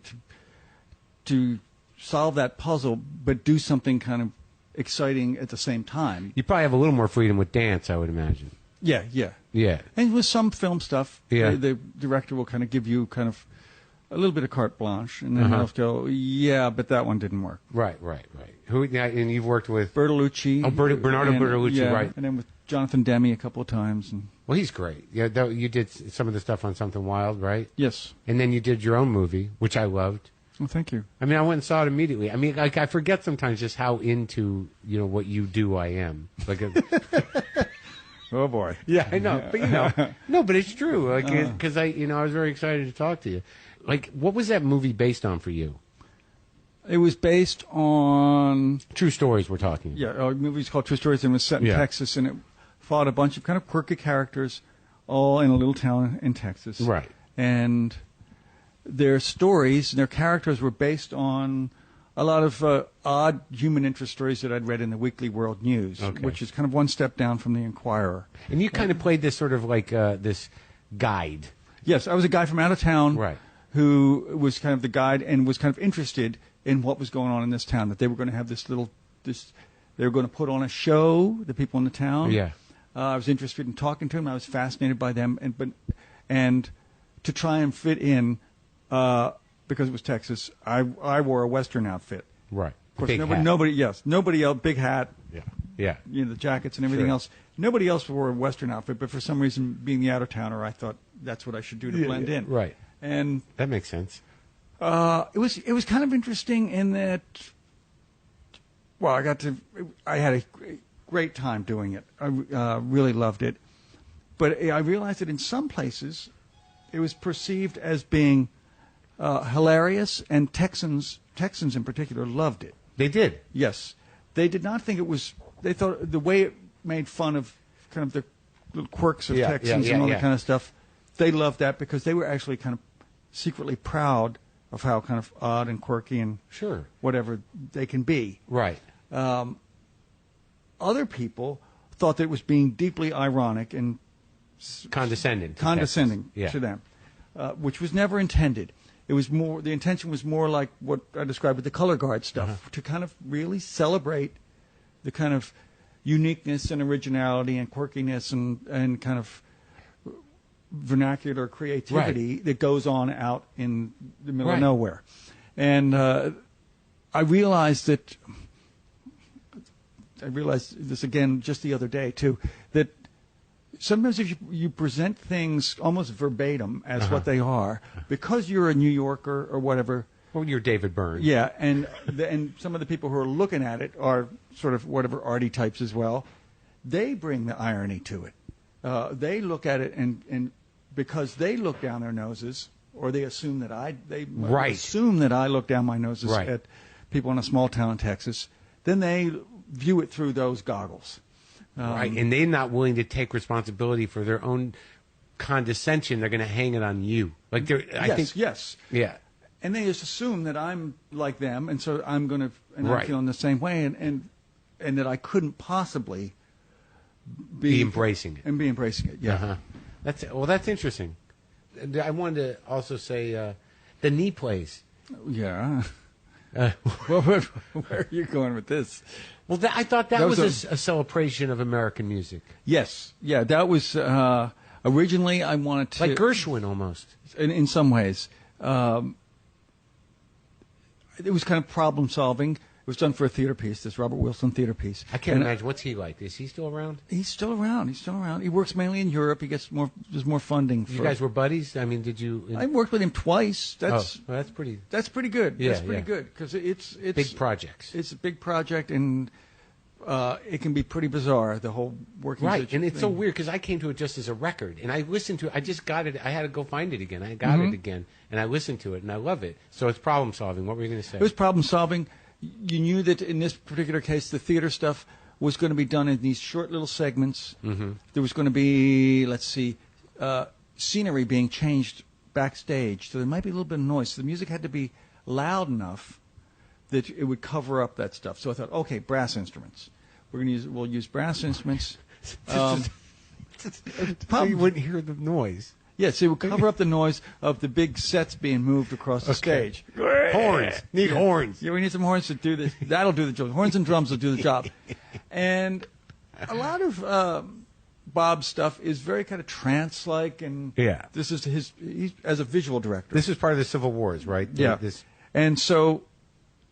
to solve that puzzle, but do something kind of exciting at the same time. You probably have a little more freedom with dance, I would imagine. Yeah. Yeah. And with some film stuff, Yeah. the director will kind of give you kind of a little bit of carte blanche, and then they'll go, yeah, but that one didn't work. Right. Who? And you've worked with Bertolucci. Bernardo Bertolucci, yeah, right. And then with Jonathan Demme a couple of times. And Well, he's great. Yeah, you did some of the stuff on Something Wild, right? yes. And then you did your own movie, which I loved. Well, thank you. I mean, I went and saw it immediately. I mean, like, I forget sometimes just how into what you do I am. Like, Oh boy. yeah, I know, but no, but it's true. Like, because I was very excited to talk to you. Like, what was that movie based on for you? It was based on True stories we're talking. a movie's called True Stories, and it was set in Texas, and it followed a bunch of kind of quirky characters, all in a little town in Texas. Right. And their stories and their characters were based on a lot of odd human interest stories that I'd read in the Weekly World News, Okay. which is kind of one step down from the Inquirer. And you kind of played this sort of like guide. Yes, I was a guy from out of town Right. who was kind of the guide and was kind of interested in what was going on in this town, that they were going to have they were going to put on a show, the people in the town. Yeah. I was interested in talking to them. I was fascinated by them, and to try and fit in, because it was Texas, I wore a Western outfit. Right. Of course, Big hat. nobody else, big hat, Yeah. Yeah. the jackets and everything Sure. else. Nobody else wore a Western outfit, but for some reason, being the out-of-towner, I thought that's what I should do to blend in. Right. And That makes sense. it was kind of interesting in that. Well, I had a great time doing it. I really loved it, but I realized that in some places, it was perceived as being hilarious, and Texans in particular loved it. They did. Yes, they did not think it was. They thought the way it made fun of kind of the little quirks of Texans and all that kind of stuff. They loved that because they were actually kind of secretly proud of how kind of odd and quirky and Sure. whatever they can be. Right. Other people thought that it was being deeply ironic and Condescending. to them, which was never intended. It was more. The intention was more like what I described with the color guard stuff, to kind of really celebrate the kind of uniqueness and originality and quirkiness and kind of vernacular creativity that goes on out in the middle of nowhere. And I realized this again just the other day too, that sometimes if you present things almost verbatim as what they are, because you're a New Yorker or whatever. Well, you're David Byrne. Yeah, and some of the people who are looking at it are sort of whatever arty types as well. They bring the irony to it. They look at it and because they look down their noses, or they assume that assume that I look down my noses at people in a small town in Texas. Then they view it through those goggles. Right, and they're not willing to take responsibility for their own condescension. They're going to hang it on you. Like yes. Yeah. And they just assume that I'm like them, and so I'm going to, and I'm Right. feeling the same way, and that I couldn't possibly Be embracing it. and be embracing it. Yeah. That's interesting. And I wanted to also say the knee plays. Yeah. Where are you going with this? Well, I thought that was was a celebration of American music, Yes. Yeah. That was originally I wanted to like Gershwin almost. in some ways. It was kind of problem solving. It was done for a theater piece, this Robert Wilson theater piece. I can't imagine what's he like. Is he still around? He's still around. He works mainly in Europe. He gets there's more funding. You guys were buddies. I mean, did you? I worked with him twice. That's pretty. That's pretty good. Yeah, that's pretty good because it's Big projects. It's a big project, and it can be pretty bizarre. The whole working And it's so thing. weird because I came to it just as a record, and I listened to it. I just got it. I had to go find it again. I got it again, and I listened to it, and I love it. So it's problem solving. What were you going to say? It was problem solving. You knew that in this particular case, the theater stuff was going to be done in these short little segments. Mm-hmm. There was going to be, scenery being changed backstage, so there might be a little bit of noise. So the music had to be loud enough that it would cover up that stuff. So I thought, okay, brass instruments. We'll use brass instruments. So you wouldn't hear the noise. Yes, it would cover up the noise of the big sets being moved across the stage. Horns. Need horns. Yeah, we need some horns to do this. That'll do the job. Horns and drums will do the job. And a lot of Bob's stuff is very kind of trance-like, and this is he's as a visual director. This is part of the Civil Wars, right? Yeah. And so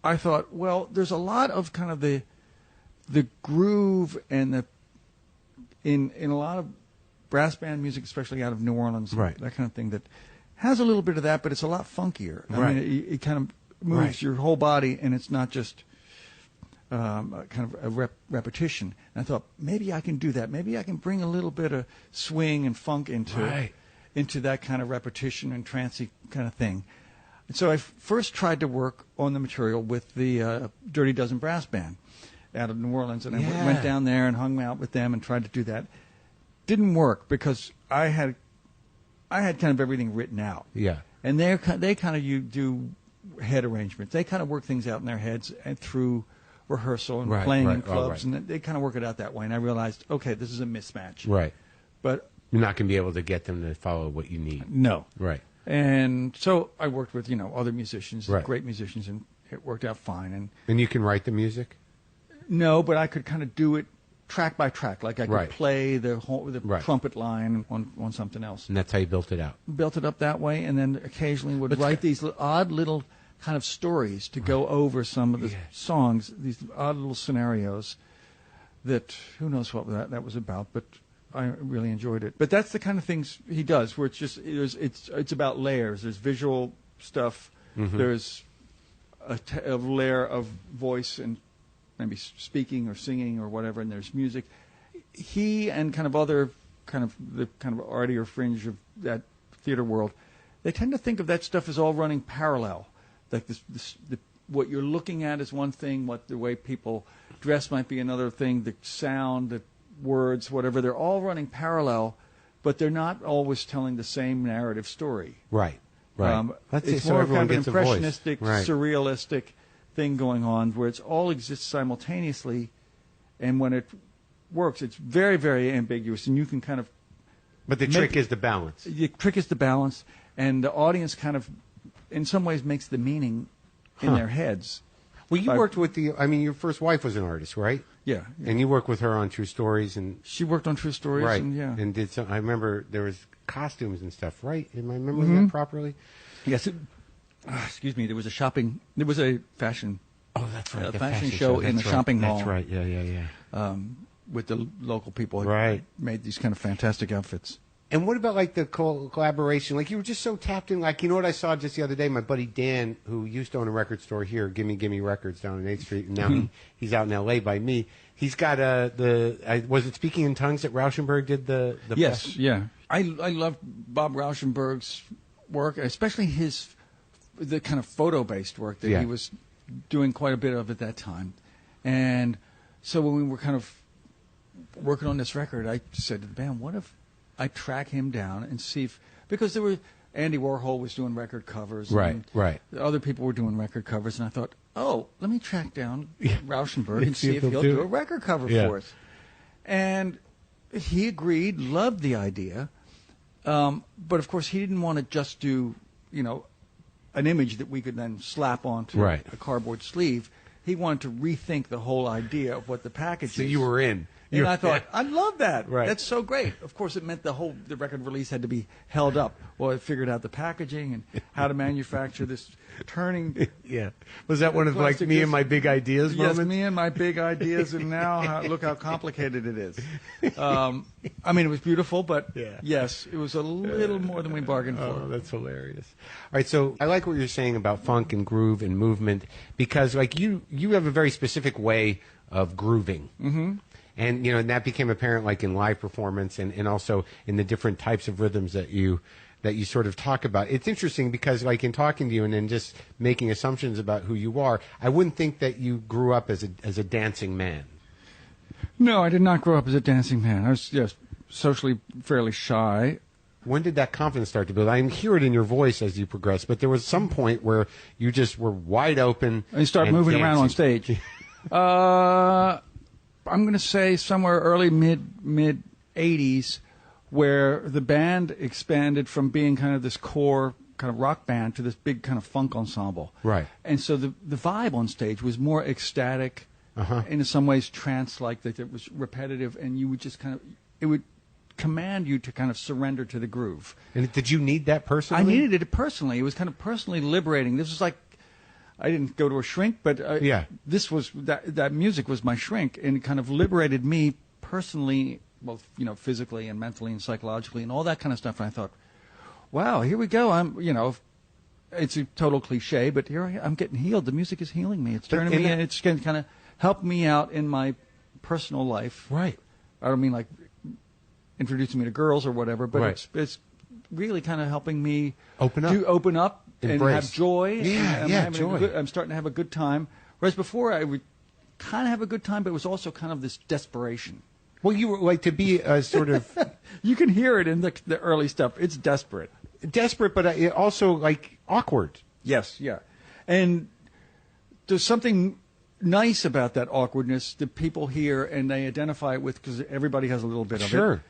I thought, well, there's a lot of kind of the groove and in a lot of brass band music, especially out of New Orleans, that kind of thing, that has a little bit of that, but it's a lot funkier. I mean, it kind of moves your whole body, and it's not just kind of a repetition. And I thought, maybe I can do that. Maybe I can bring a little bit of swing and funk into that kind of repetition and trancey kind of thing. And so I first tried to work on the material with the Dirty Dozen Brass Band out of New Orleans, and I went down there and hung out with them and tried to do that. Didn't work because I had kind of everything written out. Yeah. And they kind of do head arrangements. They kind of work things out in their heads and through rehearsal and playing in clubs, and they kind of work it out that way. And I realized, okay, this is a mismatch. Right. But You're not going to be able to get them to follow what you need. No. Right. And so I worked with, other musicians, Right. great musicians, and it worked out fine. And you can write the music? No, but I could kind of do it track by track. Like I could Right. play the Right. trumpet line on something else. And that's how you built it out. Built it up that way, and then occasionally would write these odd little kind of stories to go over some of the songs, these odd little scenarios that who knows what that was about, but I really enjoyed it. But that's the kind of things he does, where it's about layers. There's visual stuff. Mm-hmm. There's a layer of voice and maybe speaking or singing or whatever, and there's music. He and kind of other the artier fringe of that theater world, they tend to think of that stuff as all running parallel. Like what you're looking at is one thing, what the way people dress might be another thing, the sound, the words, whatever, they're all running parallel, but they're not always telling the same narrative story. Right. It's more kind of an impressionistic, right. surrealistic thing going on where it all exists simultaneously, and when it works, it's very, very ambiguous, and you can kind of... But the trick is the balance. The trick is the balance, and the audience kind of, in some ways, makes the meaning in their heads. Well, you worked with your first wife was an artist, right? Yeah. And you worked with her on True Stories, and she worked on True Stories, right? And did some. I remember there was costumes and stuff, right? Am I remembering that properly? Yes. Excuse me. There was a fashion. Oh, that's right. A the fashion show in the right. shopping mall. That's right. Yeah. With the local people, who right? Made these kind of fantastic outfits. And what about like the collaboration? Like you were just so tapped in. Like what I saw just the other day. My buddy Dan, who used to own a record store here, Gimme Records down on 8th Street, and now he's out in L.A. by me. He's got was it Speaking in Tongues that Rauschenberg did the yes, best? yeah. I loved Bob Rauschenberg's work, especially the kind of photo-based work that he was doing quite a bit of at that time. And so when we were kind of working on this record, I said to the band, what if I track him down and see if, because there were, Andy Warhol was doing record covers. Right. Other people were doing record covers, and I thought, let me track down Rauschenberg and see if he'll do a record cover for us. And he agreed, loved the idea, but of course he didn't want to just do, an image that we could then slap onto a cardboard sleeve. He wanted to rethink the whole idea of what the package is. So you were in. And I thought, I love that. Right. That's so great. Of course, it meant the record release had to be held up. Well, I figured out the packaging and how to manufacture this turning. Yeah. Was that one of like me and my big ideas moments? Yes, me and my big ideas, and now look how complicated it is. It was beautiful, but yes, it was a little more than we bargained for. Oh, that's hilarious. All right, so I like what you're saying about funk and groove and movement because like you have a very specific way of grooving. Mm-hmm. And, and that became apparent like in live performance and also in the different types of rhythms that you sort of talk about. It's interesting because like in talking to you and then just making assumptions about who you are, I wouldn't think that you grew up as a dancing man. No, I did not grow up as a dancing man. I was just socially fairly shy. When did that confidence start to build? I hear it in your voice as you progress, but there was some point where you just were wide open. And you start moving around on stage. I'm going to say somewhere early mid 80s, where the band expanded from being kind of this core kind of rock band to this big kind of funk ensemble. Right. And so the vibe on stage was more ecstatic, in some ways trance-like, that it was repetitive, and you would just it would command you to kind of surrender to the groove. And did you need that personally? I needed it personally. It was kind of personally liberating. This was like, I didn't go to a shrink, but this was that music was my shrink, and it kind of liberated me personally, both physically and mentally and psychologically and all that kind of stuff. And I thought, wow, here we go. It's a total cliche, but here I'm getting healed. The music is healing me. It's turning me in. It's going to kind of help me out in my personal life. Right. I don't mean like introducing me to girls or whatever, but it's really kind of helping me open up. Embrace. And have joy. Joy. I'm starting to have a good time. Whereas before, I would kind of have a good time, but it was also kind of this desperation. Well, you were like to be a sort of... You can hear it in the early stuff. It's desperate. Desperate, but also like awkward. Yes, yeah. And there's something nice about that awkwardness that people hear and they identify it with because everybody has a little bit of it. Sure.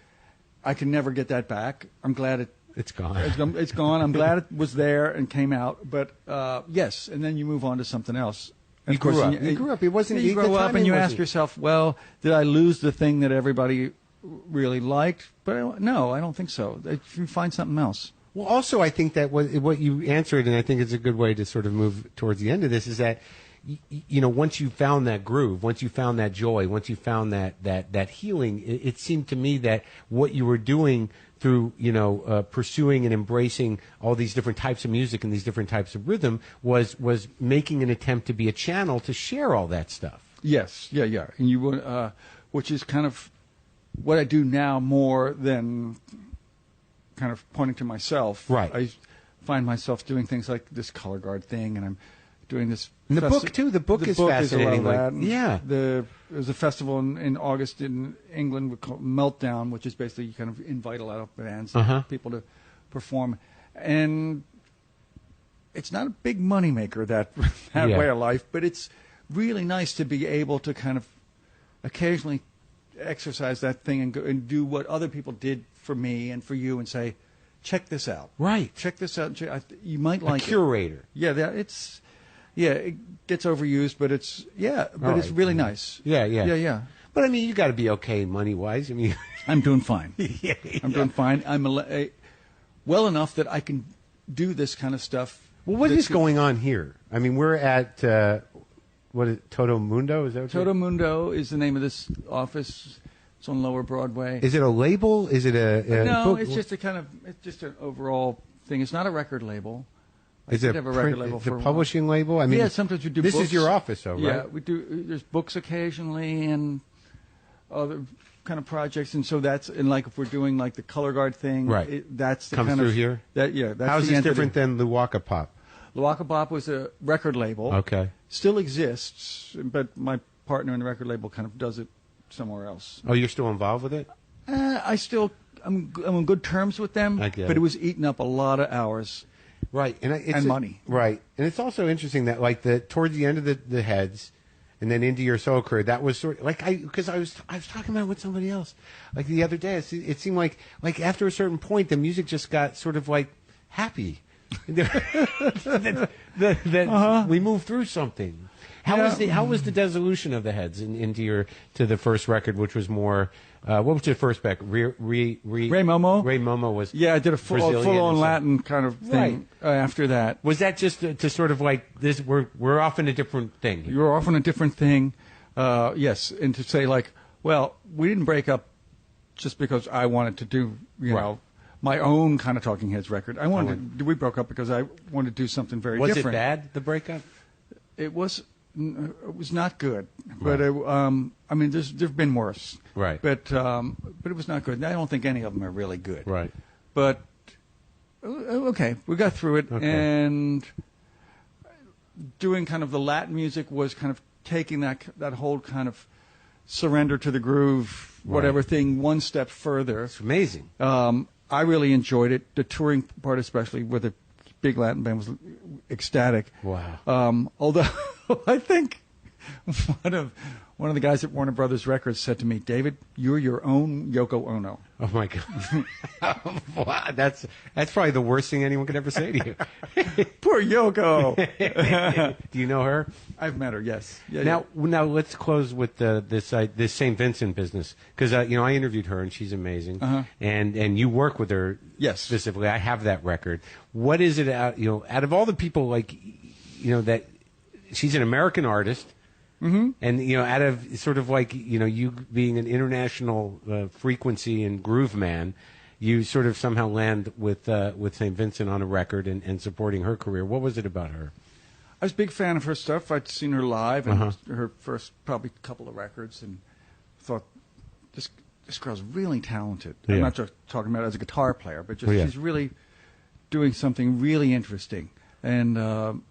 I can never get that back. I'm glad It's gone. it's gone. I'm glad it was there and came out. But yes, and then you move on to something else. And You grew up. You grew up. It wasn't. You the grow up and timing you wasn't- ask yourself, well, did I lose the thing that everybody really liked? But no, I don't think so. If you find something else. Well, also, I think that what you answered, and I think it's a good way to sort of move towards the end of this, is that once you found that groove, once you found that joy, once you found that healing, it seemed to me that what you were doing through pursuing and embracing all these different types of music and these different types of rhythm was making an attempt to be a channel to share all that stuff. Yes, yeah, and you which is kind of what I do now more than kind of pointing to myself. Right. I find myself doing things like this color guard thing, and I'm doing this. And the book too. The book is fascinating. Is a lot of that. Yeah. There's a festival in August in England called Meltdown, which is basically you kind of invite a lot of bands, people to perform, and it's not a big moneymaker that way of life, but it's really nice to be able to kind of occasionally exercise that thing and go and do what other people did for me and for you and say, check this out. Right. Check this out. You might like a curator. It. Yeah, it gets overused, but it's it's really nice. Yeah. But I mean, you got to be okay money wise. I mean, I'm doing fine. I'm doing fine. I'm well enough that I can do this kind of stuff. Well, what is going on here? I mean, we're at what is it, Todo Mundo? Is that what Todo Mundo is the name of this office. It's on Lower Broadway. Is it a label? Is it a no? book? It's just it's just an overall thing. It's not a record label. Is it have a record label for a publishing label? I mean, sometimes we do. This books. is your office, though, right? Yeah, we do. There's books occasionally and other kind of projects, and so that's like if we're doing like the color guard thing, right? That's the comes kind through of, here. That's how's the this different than Luwaka Pop? Luwaka Pop was a record label. Okay, still exists, but my partner in the record label kind of does it somewhere else. Oh, you're still involved with it? I'm on good terms with them, but it was eating up a lot of hours. Right, and money. Right, and it's also interesting that like towards the end of the heads, and then into your solo career, that was sort of like because I was talking about it with somebody else like the other day. It seemed like after a certain point, the music just got sort of like happy. that we moved through something. How was the dissolution of the heads into the first record, which was more? What was your first back? Ray Momo. Ray Momo was. Yeah, I did a full-on Latin kind of thing after that. Was that just to sort of like this? We're off in a different thing. You're off in a different thing. Yes, and to say like, well, we didn't break up just because I wanted to do my own kind of Talking Heads record. We broke up because I wanted to do something very different. Was it bad, the breakup? It was not good, but I mean, there've been worse, right? But it was not good. I don't think any of them are really good, right? But okay, we got through it, and doing kind of the Latin music was kind of taking that whole kind of surrender to the groove, whatever thing, one step further. It's amazing. I really enjoyed it. The touring part, especially with the big Latin band, was ecstatic. Wow. Although I think one of the guys at Warner Brothers Records said to me, "David, you're your own Yoko Ono." Oh my God! Wow, that's probably the worst thing anyone could ever say to you. Poor Yoko. Do you know her? I've met her. Yes. Now let's close with this St. Vincent business because I interviewed her and she's amazing, and you work with her specifically. I have that record. What is it out of all the people that she's an American artist? Mm-hmm. And out of sort of like you being an international frequency and groove man, you sort of somehow land with St. Vincent on a record and supporting her career. What was it about her? I was a big fan of her stuff. I'd seen her live and her first probably couple of records, and thought this girl's really talented. Yeah. I'm not just talking about her as a guitar player, but just she's really doing something really interesting. And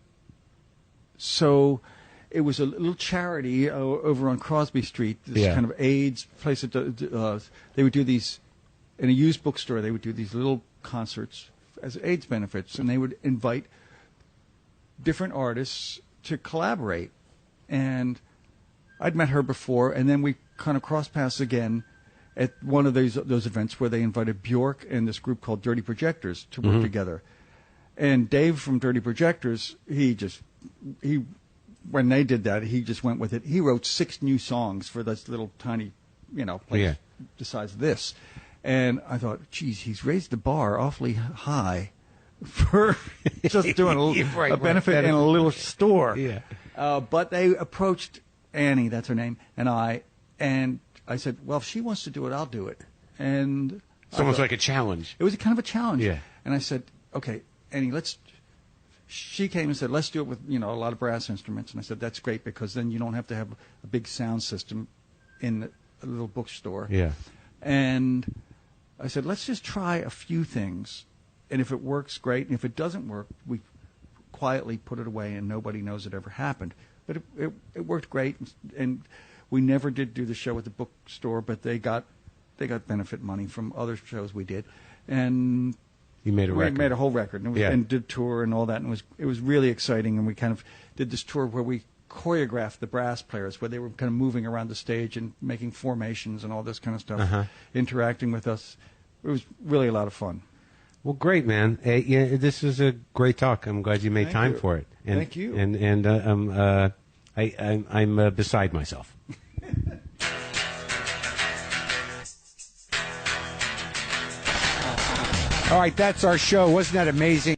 so it was a little charity over on Crosby Street, this kind of AIDS place. They would do these, in a used bookstore, they would do these little concerts as AIDS benefits, and they would invite different artists to collaborate. And I'd met her before, and then we kind of crossed paths again, at one of those events where they invited Bjork and this group called Dirty Projectors to work together. And Dave from Dirty Projectors, when they did that, he just went with it. He wrote 6 new songs for this little tiny, place the size of this. And I thought, geez, he's raised the bar awfully high for just doing a benefit in a little store. Yeah. But they approached Annie, that's her name, and I said, well, if she wants to do it, I'll do it. And it's almost like a challenge. It was kind of a challenge. Yeah. And I said, okay, Annie, she came and said, let's do it with, a lot of brass instruments. And I said, that's great, because then you don't have to have a big sound system in a little bookstore. Yeah. And I said, let's just try a few things. And if it works, great. And if it doesn't work, we quietly put it away and nobody knows it ever happened. But it worked great. And we never did do the show at the bookstore, but they got benefit money from other shows we did. And you made a record. We made a whole record, and did tour and all that, and it was really exciting. And we kind of did this tour where we choreographed the brass players, where they were kind of moving around the stage and making formations and all this kind of stuff, interacting with us. It was really a lot of fun. Well, great, man. This was a great talk. I'm glad you made time for it. And, Thank you. And I'm beside myself. All right, that's our show. Wasn't that amazing?